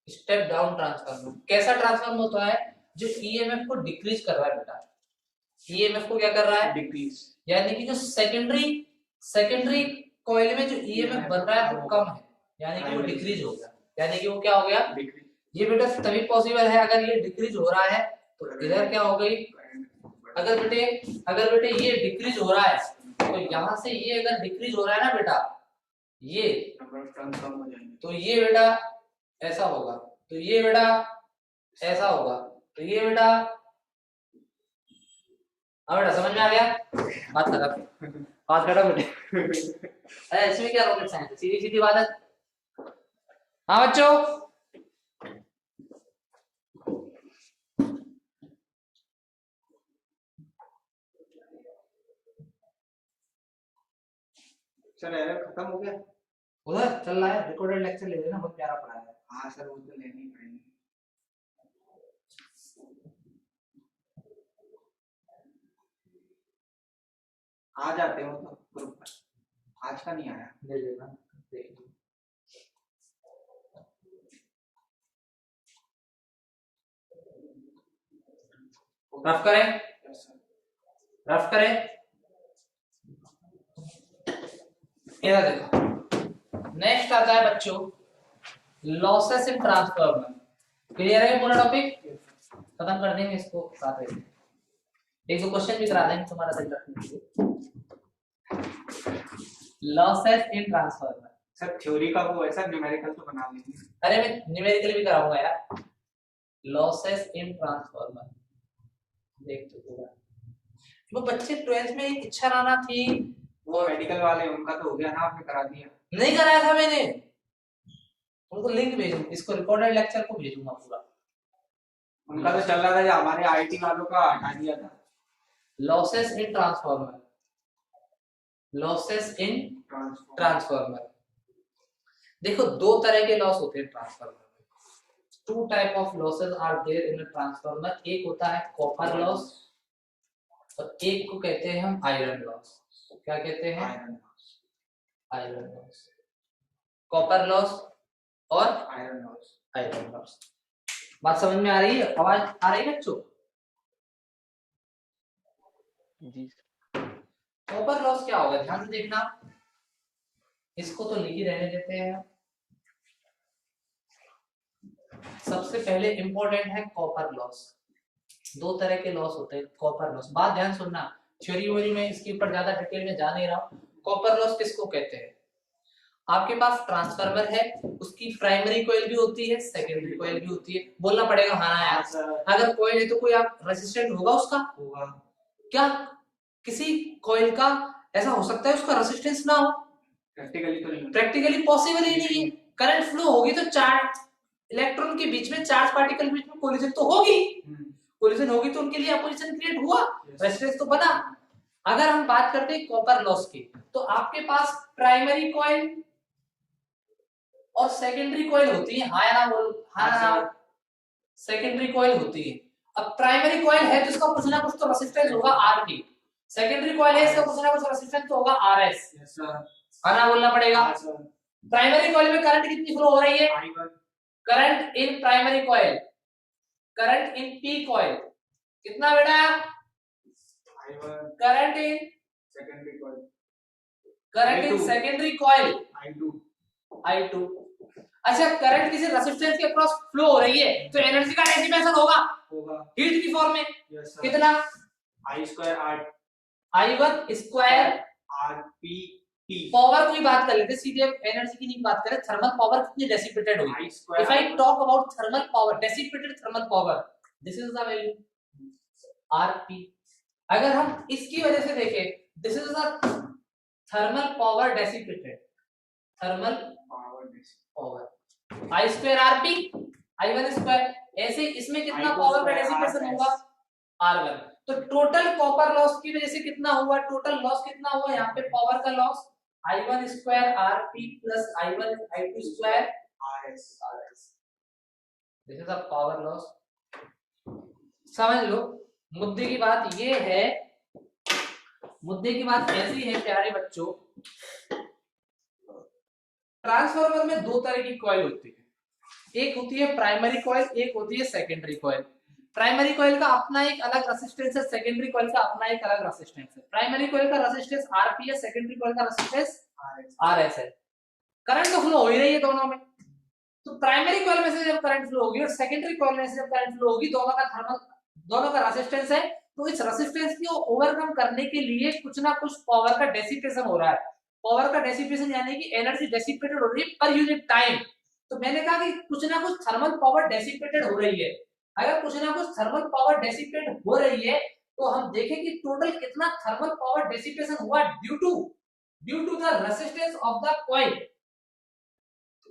[SPEAKER 2] step down transformer कैसा ट्रांसफार्मर होता है, जो ईएमएफ को डिक्रीज कर रहा है बेटा, ईएमएफ को क्या कर रहा है,
[SPEAKER 1] डिक्रीज,
[SPEAKER 2] यानी कि जो सेकेंडरी कॉइल में जो ईएमएफ बन रहा है वो कम है, यानी कि वो डिक्रीज हो गया, यानी कि वो क्या हो गया,
[SPEAKER 1] डिक्रीज।
[SPEAKER 2] ये बेटा तभी पॉसिबल है अगर ये डिक्रीज हो रहा है, तो इधर क्या हो गई, अगर बेटे ये डिक्रीज हो रहा है, तो यहाँ से ये अगर डिक्रीज हो रहा है ना बेटा, ये
[SPEAKER 1] नंबर ऑफ टर्न्स कम हो जाएंगे,
[SPEAKER 2] तो ये बेटा ऐसा होगा, तो ये बेटा ऐसा होगा, तो ये बेटा, हाँ बेटा समझ में आ गया, बात करो बेटे। अरे इसमें क्या रॉकेट साइंस है, सीधी सीधी बात है। हाँ बच्चों,
[SPEAKER 1] सर एरर खत्म हो गया?
[SPEAKER 2] उधर चल रहा है, रिकॉर्डेड लेक्चर ले लेना, बहुत प्यारा पढ़ा है।
[SPEAKER 1] हाँ सर, वो तो लेनी पड़ेगी। आ जाते हो तो ग्रुप पर, आज का नहीं आया।
[SPEAKER 2] ले लेना, देख लो। रफ करें, रफ करें, ये देखो नेक्स्ट आता है बच्चों लॉसेस इन ट्रांसफार्मर। क्लियर है पूरा टॉपिक, खत्म कर देंगे इसको साथ में, एक दो क्वेश्चन भी करा देंगे तुम्हारा दिल रखने के लिए। Losses in transformer,
[SPEAKER 1] sir theory का वो है सर, न्यूमेरिकल तो बना लेंगे।
[SPEAKER 2] अरे मैं न्यूमेरिकल भी कराऊंगा यार। लॉसेस इन ट्रांसफार्मर देख तो पूरा, वो बच्चे 12th में एक इच्छा राणा थी,
[SPEAKER 1] वो मेडिकल वाले उनका तो हो गया ना, आपने करा दिया?
[SPEAKER 2] नहीं कराया था मैंने, उनको लिंक भेजूं, इसको रिकॉर्डेड लेक्चर को भेजूंगा पूरा।
[SPEAKER 1] उनका तो चल रहा था, जो हमारे आईटी वालों का हटा दिया था।
[SPEAKER 2] Losses in transformer, losses in transformer. देखो दो तरह के लॉस होते हैं ट्रांसफार्मर में, two type of losses are there in a transformer. एक होता है कॉपर लॉस और एक को कहते हैं हम आयरन लॉस। क्या कहते हैं? Iron loss. कॉपर लॉस और
[SPEAKER 1] आयरन लॉस।
[SPEAKER 2] Iron loss. बात समझ में आ रही है? आवाज आ रही है बच्चों?
[SPEAKER 3] जी
[SPEAKER 2] कॉपर लॉस क्या होगा, ध्यान से देखना, इसको तो लिख ही रहने देते हैं। सबसे पहले इंपॉर्टेंट है कॉपर लॉस। दो तरह के लॉस होते हैं कॉपर लॉस। बात ध्यान सुनना, थ्योरी वोरी में इसके ऊपर ज्यादा डिटेल में जा नहीं रहा हूं। कॉपर लॉस किसको कहते हैं? आपके पास ट्रांसफार्मर है, उसकी प्राइमरी कॉइल भी होती है, सेकेंडरी कॉइल भी होती है। बोलना पड़ेगा हाँ यार, अगर कॉइल है तो कोई आप रेजिस्टेंट होगा उसका? होगा। क्या किसी कॉइल का ऐसा हो सकता है उसका रेजिस्टेंस ना हो?
[SPEAKER 1] प्रैक्टिकली तो नहीं,
[SPEAKER 2] प्रैक्टिकली पॉसिबल ही नहीं है। करंट फ्लो होगी तो चार्ज इलेक्ट्रॉन के बीच में, चार्ज पार्टिकल के बीच में कोलिजन तो होगी, कोलिजन होगी तो उनके लिए अपोजिशन क्रिएट हुआ, रेजिस्टेंस तो बना। अगर हम बात करते हैं कॉपर लॉस की, तो आपके पास प्राइमरी कॉइल और सेकेंडरी कॉइल होती है। हाँ या ना बोल, हाँ ना। सेकेंडरी कॉइल होती है। अब प्राइमरी कॉइल है तो इसका कुछ ना कुछ तो रेजिस्टेंस होगा आरटी, सेकेंडरी कॉइल है इसका कुछ ना कुछ रेजिस्टेंस तो होगा आरएस। हाँ ना बोलना पड़ेगा। प्राइमरी कॉइल में करंट कितनी फ्लो हो रही है? Current in primary coil, current in P coil कितना बेटा? Current in
[SPEAKER 1] secondary coil,
[SPEAKER 2] current in secondary coil
[SPEAKER 1] I2।
[SPEAKER 2] I2। अच्छा, करंट किसी रेजिस्टेंस के अक्रॉस फ्लो हो रही है तो एनर्जी का डिसिपेशन होगा हीट की फॉर्म में। कितना?
[SPEAKER 1] I square R,
[SPEAKER 2] I1 square
[SPEAKER 1] RP P।
[SPEAKER 2] Power की बात कर लेते, सीधे एनर्जी की नहीं बात करें। थर्मल पावर कितनी डेसिपेटेड हुई? If I talk about thermal power, dissipated thermal power, this is the value RP। अगर हम इसकी वजह से देखें, this is the thermal power dissipated, thermal power I square RP, I1 square. ऐसे इसमें कितना पावर का डेसिपेशन होगा? R1। तो टोटल कॉपर लॉस की वजह से कितना हुआ? टोटल लॉस कितना हुआ यहाँ पे पावर का loss? I1 square RP plus I1 I2 square RS। This is the power loss. समझ लो, मुद्दे की बात ये है, मुद्दे की बात ऐसी है प्यारे बच्चों, ट्रांसफार्मर में दो तरह की कॉइल होती है। एक होती है प्राइमरी कॉइल, एक होती है सेकेंडरी कॉइल। प्राइमरी कॉइल का अपना एक अलग रेजिस्टेंस है, सेकेंडरी कॉइल का अपना एक अलग रेजिस्टेंस है। प्राइमरी कॉइल का रेजिस्टेंस आरपी है, सेकेंडरी कॉइल का रेजिस्टेंस आरएस है। करंट तो फ्लो हो ही रही है दोनों में, तो प्राइमरी कॉइल में से जब करंट फ्लो होगी और सेकेंडरी कॉइल में से जब करंट फ्लो होगी, दोनों का थर्मल, दोनों का रेजिस्टेंस है, तो इस रेजिस्टेंस को ओवरकम करने के लिए कुछ ना कुछ पावर का डेसिपेशन हो रहा है। पावर का डेसिपेशन यानी कि एनर्जी डेसिपेटेड हो रही है पर यूनिट टाइम। तो मैंने कहा कि कुछ ना कुछ थर्मल पावर डेसिपेटेड हो रही है। अगर कुछ ना कुछ थर्मल पावर डेसिपेट हो रही है तो हम देखें कि टोटल कितना थर्मल पावर डेसिपेशन हुआ due to the resistance of the coil.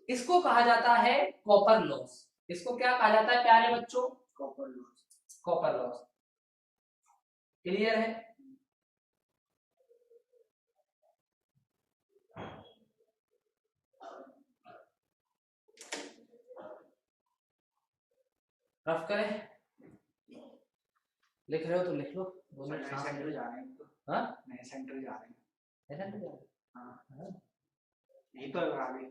[SPEAKER 2] इसको कहा जाता है कॉपर लॉस। इसको क्या कहा जाता है प्यारे बच्चों? Copper loss. Copper loss. Clear है? रफ करें? लिख रहे हो तो लिख लो, 2 मिनट
[SPEAKER 1] सेंटर जा रहे हैं।
[SPEAKER 2] हाँ,
[SPEAKER 1] नए सेंटर जा रहे हैं।
[SPEAKER 2] ऐसा नहीं जा
[SPEAKER 1] हाँ, यही तो आगे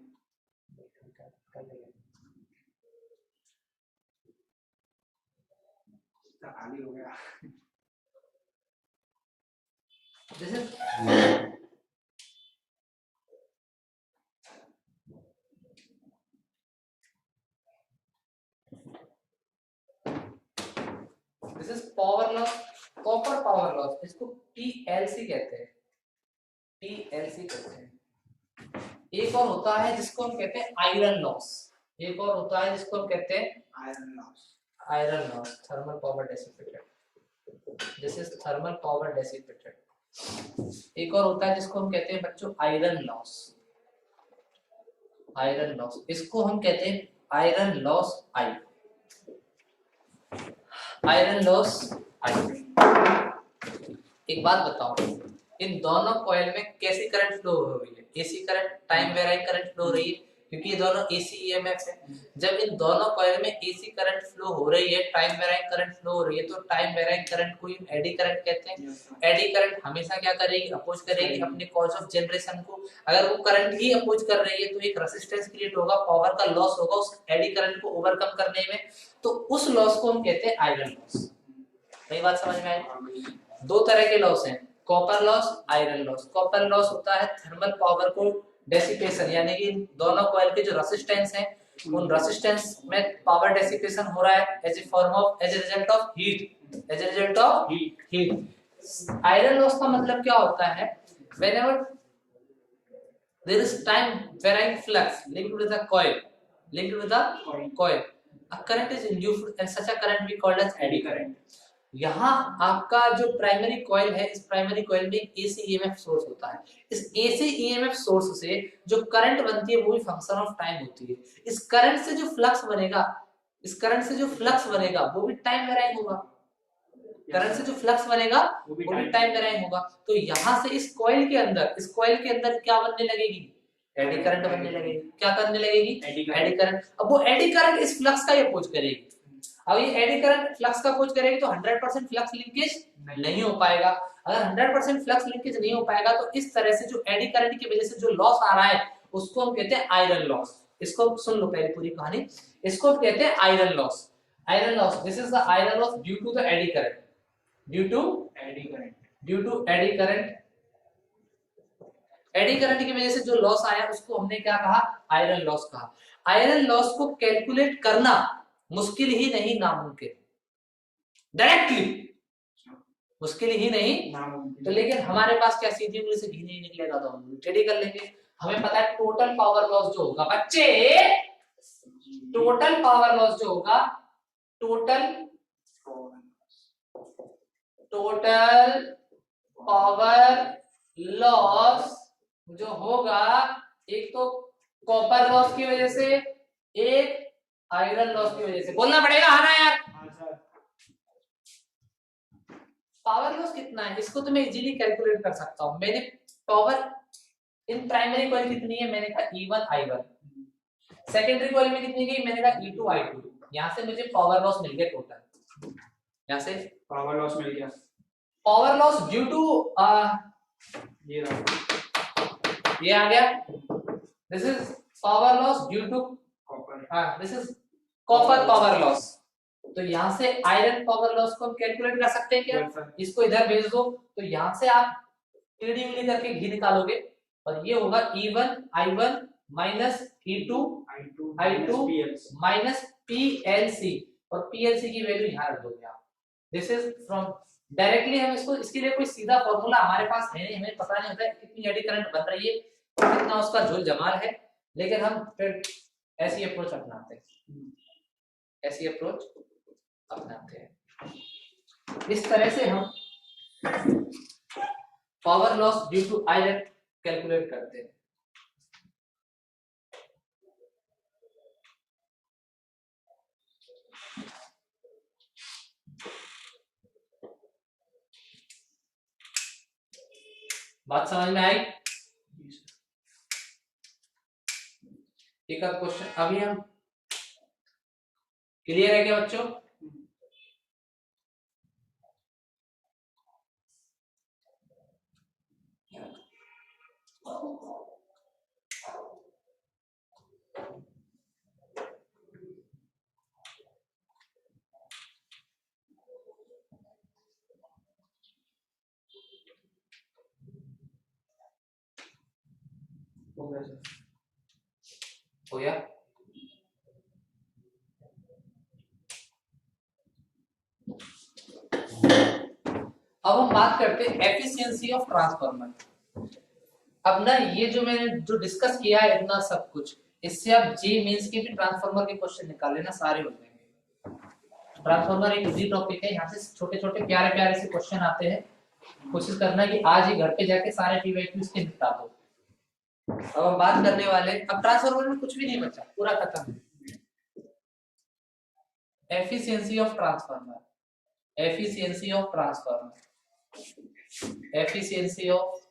[SPEAKER 1] खाली हो गया।
[SPEAKER 2] This is power loss, copper power loss. इसको TLC कहते हैं, TLC कहते हैं। एक और होता है जिसको हम कहते हैं आयरन लॉस। एक और होता है जिसको हम कहते हैं
[SPEAKER 1] iron loss.
[SPEAKER 2] Iron loss, thermal power dissipated. This is thermal power dissipated. एक और होता है जिसको हम कहते हैं बच्चों आयरन लॉस। आयरन लॉस, इसको हम कहते हैं आयरन लॉस आई। आयरन लॉस आई। एक बात बताओ, इन दोनों कॉइल में कैसी करंट फ्लो हो रही है? AC current, time varying current flow हो रही है, क्योंकि ये दोनों एसी ईएमएफ है। जब इन दोनों कॉइल में एसी करंट फ्लो हो रही है, टाइम वेराइंग करंट फ्लो हो रही है, तो टाइम वेराइंग करंट को हम एडी करंट कहते हैं। एडी करंट हमेशा क्या करेगी? अपोज करेगी अपने कॉज ऑफ जनरेशन को। अगर वो करंट ही अपोज कर रही है तो एक रेजिस्टेंस क्रिएट होगा, पावर का लॉस होगा उस एडी करंट को ओवरकम करने में, तो उस लॉस को हम कहते हैं आयरन लॉस। सही बात समझ में आई? दो तरह के लॉस हैं, copper loss, iron loss. Copper loss होता है थर्मल पावर को डेसिपेशन, यानी कि दोनों कॉइल के जो रेजिस्टेंस हैं उन रेजिस्टेंस में पावर डेसिपेशन हो रहा है as a result of heat, as a result of heat. Iron loss का मतलब क्या होता है? whenever there is time varying flux linked with the coil, a current is induced and such a current we called as eddy current। यहाँ आपका जो प्राइमरी कॉइल है, इस प्राइमरी कॉइल में एसी ईएमएफ सोर्स होता है। इस एसी ईएमएफ सोर्स से जो करंट बनती है वो भी फंक्शन ऑफ टाइम होती है। इस करंट से जो फ्लक्स बनेगा, वो भी टाइम वेराइंग होगा। करंट से जो फ्लक्स बनेगा वो भी टाइम वेराइंग होगा। तो यहाँ से इस कॉइल के अंदर क्या बनने लगेगी? एडी करंट बनने लगेगी। क्या करने लगेगी? Eddy current. अब वो एडी करंट इस फ्लक्स का अपोज करेगी। अब ये एडी करंट फ्लक्स का अपोज करेगी तो 100% फ्लक्स लिंकेज नहीं हो पाएगा। अगर 100% फ्लक्स लिंकेज नहीं हो पाएगा तो इस तरह से जो एडी करंट की वजह से जो लॉस आ रहा है उसको हम कहते हैं आयरन लॉस। इसको सुन लो पहले पूरी कहानी। इसको हम कहते हैं iron loss. Iron loss, this is the iron loss due to the eddy current, due to eddy current. Eddy current की वजह से जो लॉस आया उसको हमने क्या कहा? आयरन लॉस कहा। आयरन लॉस को कैलकुलेट करना मुश्किल ही नहीं नामुमकिन, डायरेक्टली मुश्किल ही नहीं नामुमकिन। तो लेकिन हमारे पास क्या सीधी उंगली से घी नहीं निकलेगा, तो हम टेढ़ी कर लेंगे। हमें पता है टोटल पावर लॉस जो होगा बच्चे, टोटल पावर लॉस जो होगा, टोटल पावर लॉस जो होगा, एक तो कॉपर लॉस की वजह से, एक आयरन लॉस की वजह से। बोलना पड़ेगा हाँ ना यार? पावर लॉस कितना है इसको तो मैं इजीली कैलकुलेट कर सकता हूं। मैंने पावर इन प्राइमरी कॉइल कितनी है? मैंने कहा E1 I1। सेकेंडरी कॉइल में कितनी गई? मैंने कहा E2 I2। यहां से मुझे पावर लॉस मिल गया टोटल। यहां से
[SPEAKER 1] पावर लॉस मिल गया।
[SPEAKER 2] पावर लॉस ड्यू टू ये आ गया, this is power loss due to copper. This is copper power loss. तो यहाँ से आयरन पावर लॉस को हम कैलकुलेट कर सकते हैं क्या? इसको इधर भेज दो तो यहाँ से आप टेढ़ी उंगली करके घी निकालोगे और ये होगा E1 I1 minus E2 I2 minus PLC, और PLC की वैल्यू यहाँ रख दोगे आप। दिस इज फ्रॉम डायरेक्टली हम इसको, इसके लिए कोई सीधा फॉर्मूला हमारे पास है नहीं, हमें पता नहीं होता है कितनी एडी करंट बन रही है, कितना उसका झोल जमाल है, लेकिन हम फिर ऐसी अप्रोच अपनाते हैं, ऐसी अप्रोच अपनाते हैं। इस तरह से हम power loss due to iron calculate करते हैं। बात समझ में आई? एक आध क्वेश्चन अभी हम क्लियर है क्या बच्चों? हो गया? अब हम बात करते हैं एफिशिएंसी ऑफ ट्रांसफार्मर। अब ना ये जो मैंने जो डिस्कस किया है इतना सब कुछ, इससे आप जी मींस के भी ट्रांसफार्मर के क्वेश्चन निकाल लेना, सारे हो जाएंगे। ट्रांसफार्मर एक इजी टॉपिक है, यहाँ से छोटे छोटे प्यारे प्यारे से क्वेश्चन आते हैं। कोशिश करना कि आज ही घर पे जाके सारे टीवाईक्यू इसके निपटा दो। अब हम बात करने वाले, अब ट्रांसफार्मर में कुछ भी नहीं बचा, पूरा खत्म। Efficiency of transformer, efficiency of transformer, efficiency of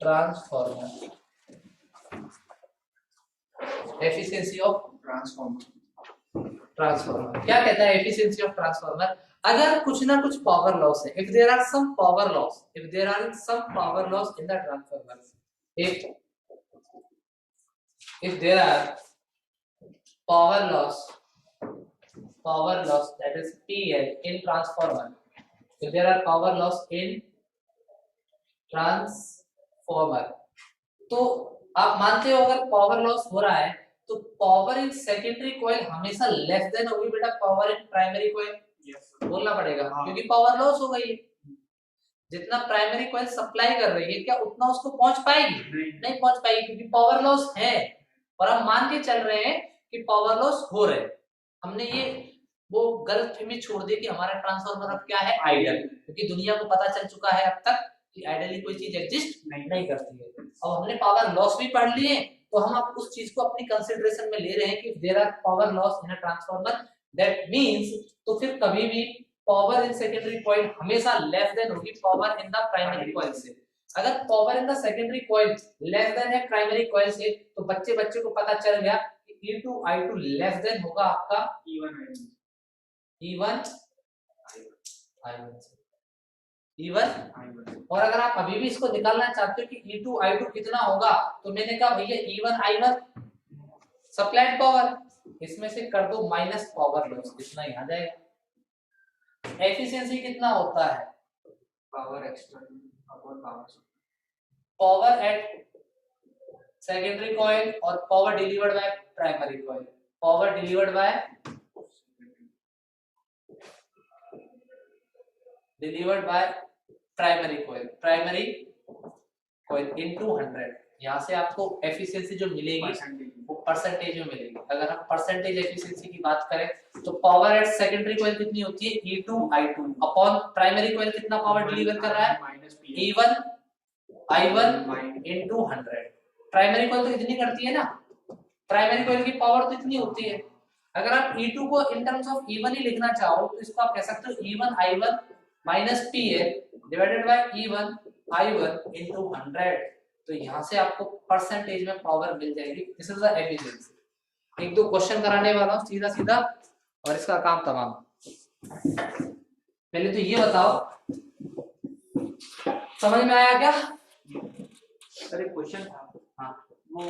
[SPEAKER 2] transformer, efficiency of transformer. क्या कहता है एफिशिएंसी ऑफ ट्रांसफार्मर? अगर कुछ ना कुछ पावर लॉस है, if there are some power loss, if there are some power loss in the transformer, if there are power loss that is PL in transformer, if there are power loss in transformer, तो आप मानते हो अगर पावर लॉस हो रहा है तो पावर इन सेकेंडरी कॉइल हमेशा लेस देन होगी बेटा पावर इन प्राइमरी कॉइल। बोलना पड़ेगा क्योंकि पावर लॉस हो गई है। जितना प्राइमरी कॉइल सप्लाई कर रही है क्या उतना उसको पहुंच पाएगी? नहीं पहुंच पाएगी क्योंकि पावर लॉस है। और हम मान के चल रहे हैं कि पावर लॉस हो रहे हैं। हमने ये वो गलतफहमी छोड़ दी कि हमारा ट्रांसफार्मर अब क्या है, आइडल, क्योंकि दुनिया को पता चल चुका है अब तक कि आइडली कोई चीज एग्जिस्ट नहीं करती है। अब हमने पावर लॉस भी पढ़ लिए तो हम अब उस चीज को अपनी कंसीडरेशन में ले रहे हैं कि there are power loss in a transformer, that means तो फिर कभी भी पावर इन सेकेंडरी कॉइल हमेशा लेस देन होगी power in the primary coil से। अगर power in the secondary coil less than है प्राइमरी कॉइल से तो बच्चे को पता चल गया कि E2 I2 लेस देन होगा आपका E1 I1। और अगर आप अभी भी इसको निकालना चाहते हो कि E2 I2 कितना होगा तो मैंने कहा भैया E1 I1 सप्लाइड पावर, इसमें से कर दो माइनस पावर लॉस, कितना ही आ जाएगा। एफिशिएंसी कितना होता है? Power external power at secondary coil और power delivered by primary coil, power delivered by primary coil into 100। यहाँ से आपको एफिशिएंसी जो मिलेगी वो परसेंटेज में मिलेगी। अगर हम परसेंटेज एफिशिएंसी की बात करें तो पावर एट सेकेंडरी कॉइल कितनी होती है? E2 I2 upon primary coil कितना पावर डिलीवर कर रहा है? E1 I1 into 100। Primary coil तो इतनी करती है ना, प्राइमरी कॉइल की पावर तो इतनी होती है। अगर आप E2 को इन टर्म्स ऑफ E1 ही लिखना चाहो तो इसको आप कह सकते हो E1 I1 minus PL divided by E1 I1 into 100। तो यहाँ से आपको परसेंटेज में पावर मिल जाएगी। This is the efficiency. एक दो क्वेश्चन कराने वाला हूँ सीधा सीधा और इसका काम तमाम। पहले तो ये बताओ समझ में आया क्या?
[SPEAKER 1] अरे क्वेश्चन था।
[SPEAKER 2] हाँ
[SPEAKER 1] वो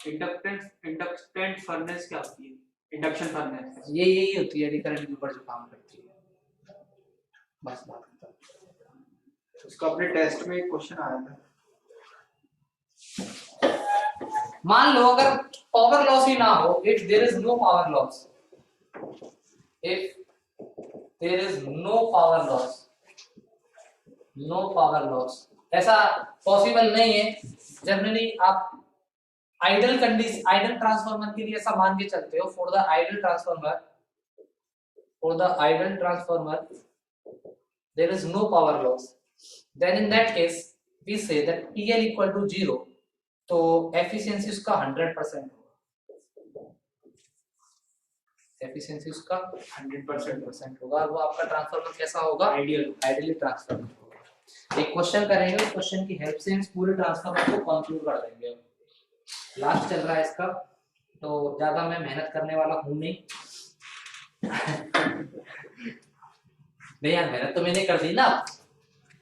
[SPEAKER 1] इंडक्टेंट फर्नेस क्या होती है? इंडक्शन फर्नेस
[SPEAKER 2] ये यही होती है रिकरेंट के ऊपर जो काम करती है। बस बात खत्म।
[SPEAKER 1] उसका अपने टेस्ट में एक क्वेश्चन आया था।
[SPEAKER 2] मान लो अगर पावर लॉस ही ना हो, if there is no power loss, if there is no power loss, ऐसा पॉसिबल नहीं है। जनरली आप आइडल ट्रांसफार्मर के लिए ऐसा मान के चलते हो, for the ideal transformer there is no power loss, then in that case we say that PL equal to 0, तो एफिशिएंसी उसका 100% होगा। एफिशिएंसी उसका 100% होगा और वो आपका ट्रांसफार्मर कैसा होगा? आइडियली ट्रांसफार्मर होगा। एक क्वेश्चन करेंगे, उस क्वेश्चन की हेल्प से इस पूरे ट्रांसफार्मर को कंक्लूड कर देंगे। लास्ट चल रहा है इसका तो ज्यादा मैं मेहनत करने वाला हूं नहीं। नहीं यार मेहनत तो मैंने कर दी ना,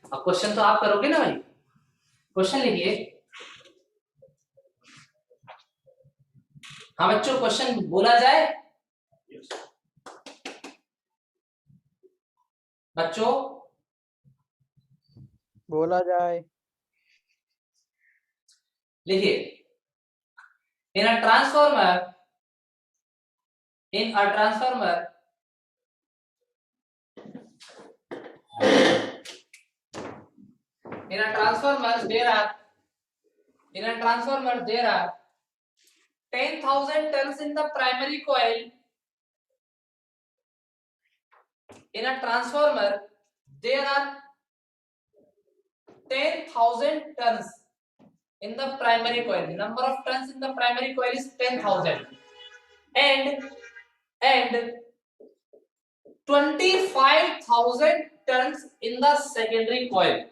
[SPEAKER 2] अब क्वेश्चन तो आप करोगे ना भाई। क्वेश्चन लिखिए। हाँ बच्चों क्वेश्चन बोला जाए? बच्चों
[SPEAKER 3] बोला जाए।
[SPEAKER 2] लिखिए। इन a transformer there are 10,000 turns in the primary coil in a transformer there are 10,000 turns in the primary coil. Number of turns in the primary coil is 10,000 and 25,000 turns in the secondary coil.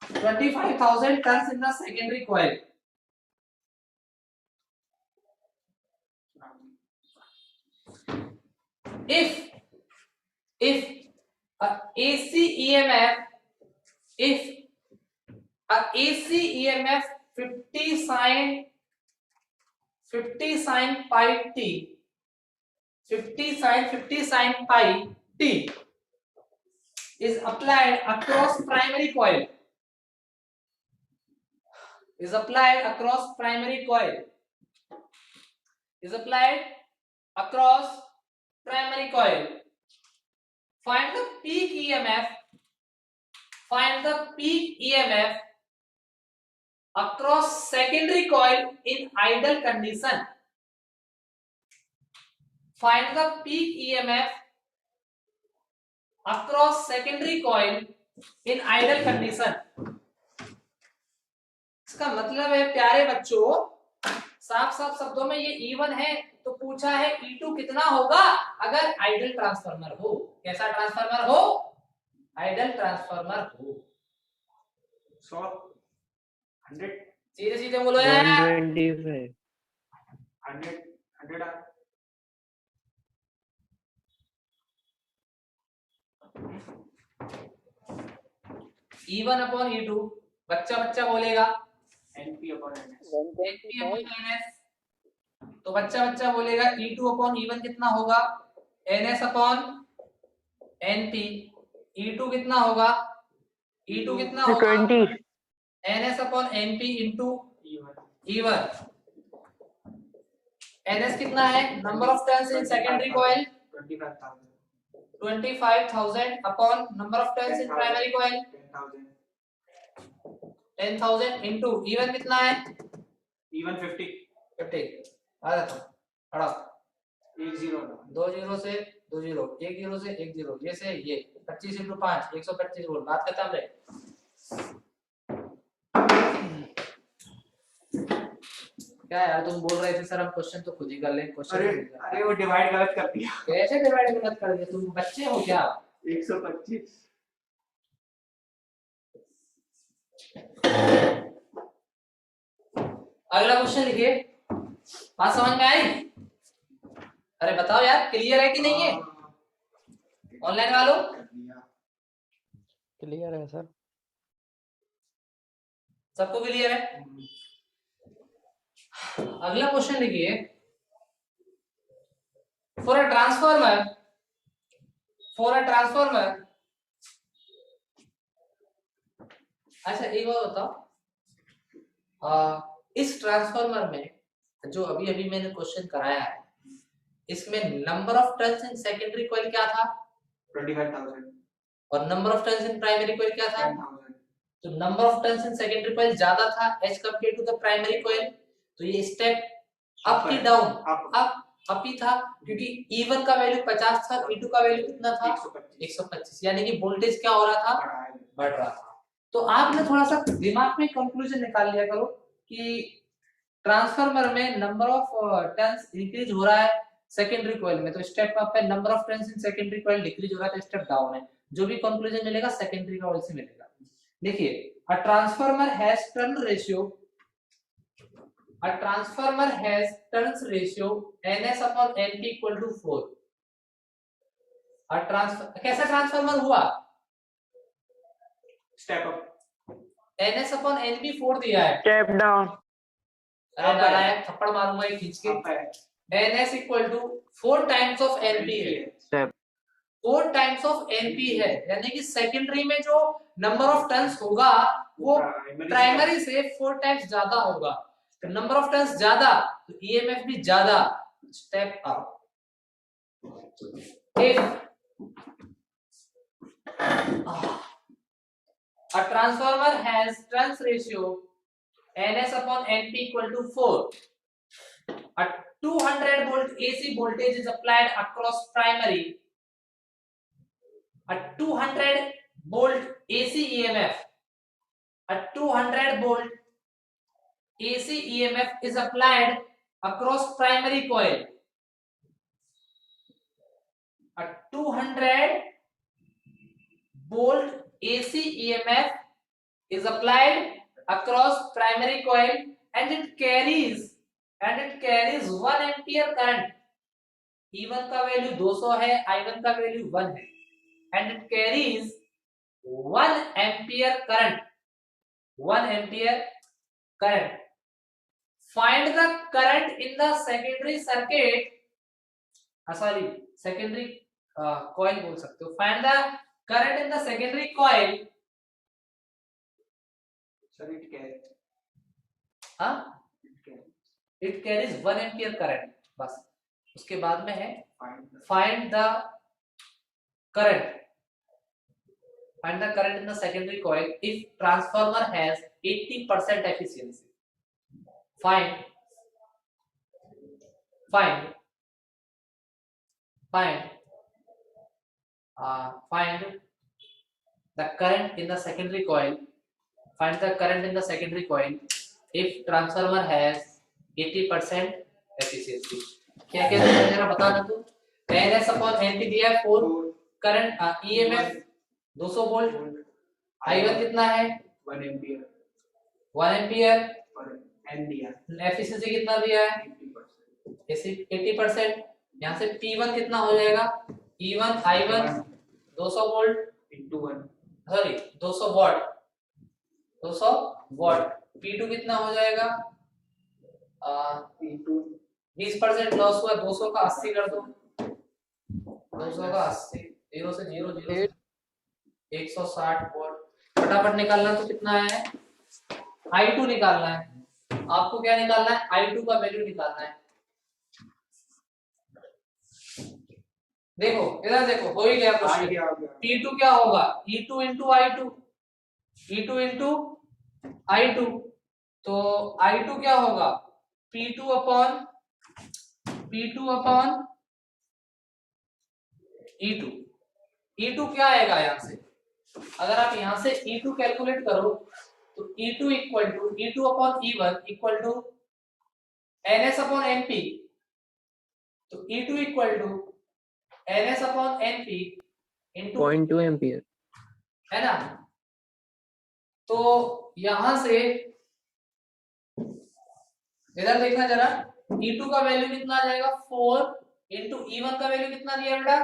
[SPEAKER 2] 25,000 turns in the secondary coil. If a AC EMF, if a AC EMF 50 sin pi t, 50 sin pi t is applied across primary coil, is applied across primary coil, is applied across primary coil. Find the peak EMF, find the peak EMF across secondary coil in idle condition. Find the peak EMF across secondary coil in idle condition. इसका मतलब है प्यारे बच्चों, साफ शब्दों में ये E1 है तो पूछा है E2 कितना होगा अगर आइडल ट्रांसफार्मर हो। कैसा ट्रांसफार्मर हो? आइडल ट्रांसफार्मर हो।
[SPEAKER 1] 100 100
[SPEAKER 2] सीधे सीधे बोलो यार।
[SPEAKER 3] 125
[SPEAKER 1] 100
[SPEAKER 2] E1 अपॉन E2 बच्चा बोलेगा
[SPEAKER 1] NP upon NS।
[SPEAKER 2] NP upon NS, तो बच्चा बोलेगा E2 अपॉन E1 कितना होगा? NS upon NP। E2 कितना होगा? E2 कितना होगा?
[SPEAKER 3] 20
[SPEAKER 2] NS upon NP into E1। NS कितना है? Number of turns in secondary coil 25,000 upon number of turns in primary coil 10,000 into E1 कितना है?
[SPEAKER 1] E1 50
[SPEAKER 2] आ जाता अड़ा
[SPEAKER 1] 1 0
[SPEAKER 2] 2 0 से 2 0 1 0 से 1 0 ये से ये 25 इंटू 5 125 वोल्ट। बात खत्म रे। क्या यार तुम बोल रहे थे सर हम क्वेश्चन तो खुद ही कर लें। क्वेश्चन
[SPEAKER 1] अरे वो डिवाइड गलत कर दिया।
[SPEAKER 2] कैसे डिवाइड गलत कर दिया? तुम बच्चे हो क्या?
[SPEAKER 1] 125
[SPEAKER 2] अगला क्वेश्चन लिखिए। बात समझ में आई? अरे बताओ यार क्लियर है कि नहीं है? ऑनलाइन वालों
[SPEAKER 3] क्लियर है सर।
[SPEAKER 2] सबको क्लियर है? अगला क्वेश्चन लिखिए। फॉर अ ट्रांसफार्मर अच्छा एक बात बताओ, इस ट्रांसफार्मर में जो अभी अभी मैंने क्वेश्चन कराया है इसमें number of turns in secondary coil क्या था?
[SPEAKER 1] 25,000
[SPEAKER 2] और number of turns in primary coil क्या था?
[SPEAKER 1] 10,000।
[SPEAKER 2] तो number of turns in secondary coil ज्यादा था as compared to the primary coil, तो ये स्टेप अप की डाउन? अप ही था क्योंकि E1 का वैल्यू 50 था, E2 का वैल्यू कितना था? 125, यानी कि वोल्टेज क्या हो रहा था? बढ़ रहा था। तो आपने थोड़ा सा दिमाग में कंक्लूजन निकाल लिया करो कि ट्रांसफार्मर में नंबर ऑफ टर्न्स इंक्रीज हो रहा है सेकेंडरी कॉइल में, तो स्टेप अप है। Number of turns in secondary coil decrease हो रहा है तो स्टेप डाउन है। जो भी कंक्लूजन मिलेगा सेकेंडरी कॉइल से मिलेगा। देखिए a transformer has turn ratio, a transformer has turns ratio ns upon np equal to 4। कैसा ट्रांसफार्मर हुआ?
[SPEAKER 1] Step up.
[SPEAKER 2] ns upon np 4 दिया है।
[SPEAKER 3] Step down.
[SPEAKER 2] अरे नालायक थप्पड़ मारूंगा ये खींच के। ns equal to 4 times of np है।
[SPEAKER 3] स्टेप
[SPEAKER 2] 4 टाइम्स ऑफ np है, यानी कि सेकेंडरी में जो नंबर ऑफ टर्न्स होगा वो प्राइमरी से 4 टाइम्स ज्यादा होगा। तो नंबर ऑफ टर्न्स ज्यादा तो ईएमएफ भी ज्यादा। Step up. If a transformer has turns ratio ns upon np equal to 4, a 200 volt AC voltage is applied across primary a 200 volt AC EMF, a 200 volt AC EMF is applied across primary coil. A 200 volt AC EMF is applied across primary coil and it carries 1 ampere current. E1 का वैल्यू 200 है, I1 का वैल्यू 1 है, and it carries 1 ampere current. 1 ampere current. Find the current in the secondary circuit. Secondary coil बोल सकते हो. Find the current in the secondary coil.
[SPEAKER 1] Sir, it carries.
[SPEAKER 2] It carries 1 ampere current. बस उसके बाद में है
[SPEAKER 1] Find the
[SPEAKER 2] find the current in the secondary coil if transformer has 80% efficiency. Find the current in the secondary coil. Find the current in the secondary coil if transformer has 80% efficiency. क्या कहते हैं जरा बता ना तू. NS upon NT दिया है 4, करंट EMF 200 वोल्ट, I1 कितना है
[SPEAKER 1] 1 ampere
[SPEAKER 2] 1 एम्पियर,
[SPEAKER 1] और N दिया
[SPEAKER 2] एफिशिएंसी कितना दिया है
[SPEAKER 1] 80%.
[SPEAKER 2] 80%. यहाँ से P1 कितना हो जाएगा, E1 I1 200 volt
[SPEAKER 1] into 1
[SPEAKER 2] sorry 200 what, 200 what. P2 कितना हो जाएगा,
[SPEAKER 1] into
[SPEAKER 2] 20% लॉस हुआ, 200 का 80 कर दो, 200 का 80, 0 से 0 0 से 160 वोल्ट. फटाफट निकालना तो कितना है, I2 निकालना है. आपको क्या निकालना है, I2 का वैल्यू निकालना है. देखो इधर देखो, हो ही गया क्वेश्चन. P2 क्या होगा, E2 into I2, E2 into I2. तो I2 क्या होगा, P2 upon E2. E2 क्या आएगा यहाँ से, अगर आप यहाँ से E2 कैलकुलेट करो तो E2 equal to E2 upon E1 equal to NS upon NP. तो E2 equal to NS upon NP into
[SPEAKER 3] 0.2 ampere.
[SPEAKER 2] है ना. तो यहां से इधर देखना जरा, E2 का वैल्यू कितना आ जाएगा 4 इंटू E1 का वैल्यू कितना दिया बेटा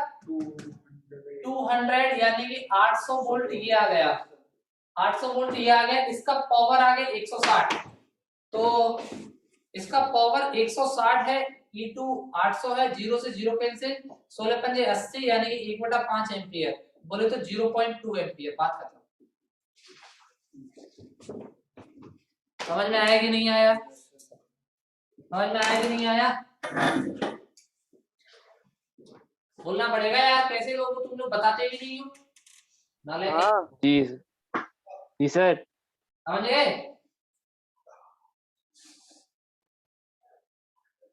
[SPEAKER 2] 200, यानी कि 800 वोल्ट ये आ गया, 800 वोल्ट ये आ गया. इसका पावर आ गया 160. तो इसका पावर 160 है, E2 800 है, 0 से 0 कैंसिल, 16 पंजे 80, यानी कि 1/5 एम्पियर. बोले तो 0.2 एम्पियर. बात खत्म. समझ में आया कि नहीं आया, समझ में आया कि नहीं आया, बोलना पड़ेगा यार. कैसे लोगों को तुम लोग बताते भी नहीं हो नाले.
[SPEAKER 3] जी जी सर.
[SPEAKER 2] समझ गए,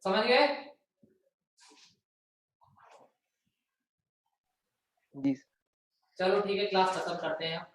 [SPEAKER 2] समझ गए.
[SPEAKER 3] जी
[SPEAKER 2] चलो ठीक है, क्लास खत्म करते हैं.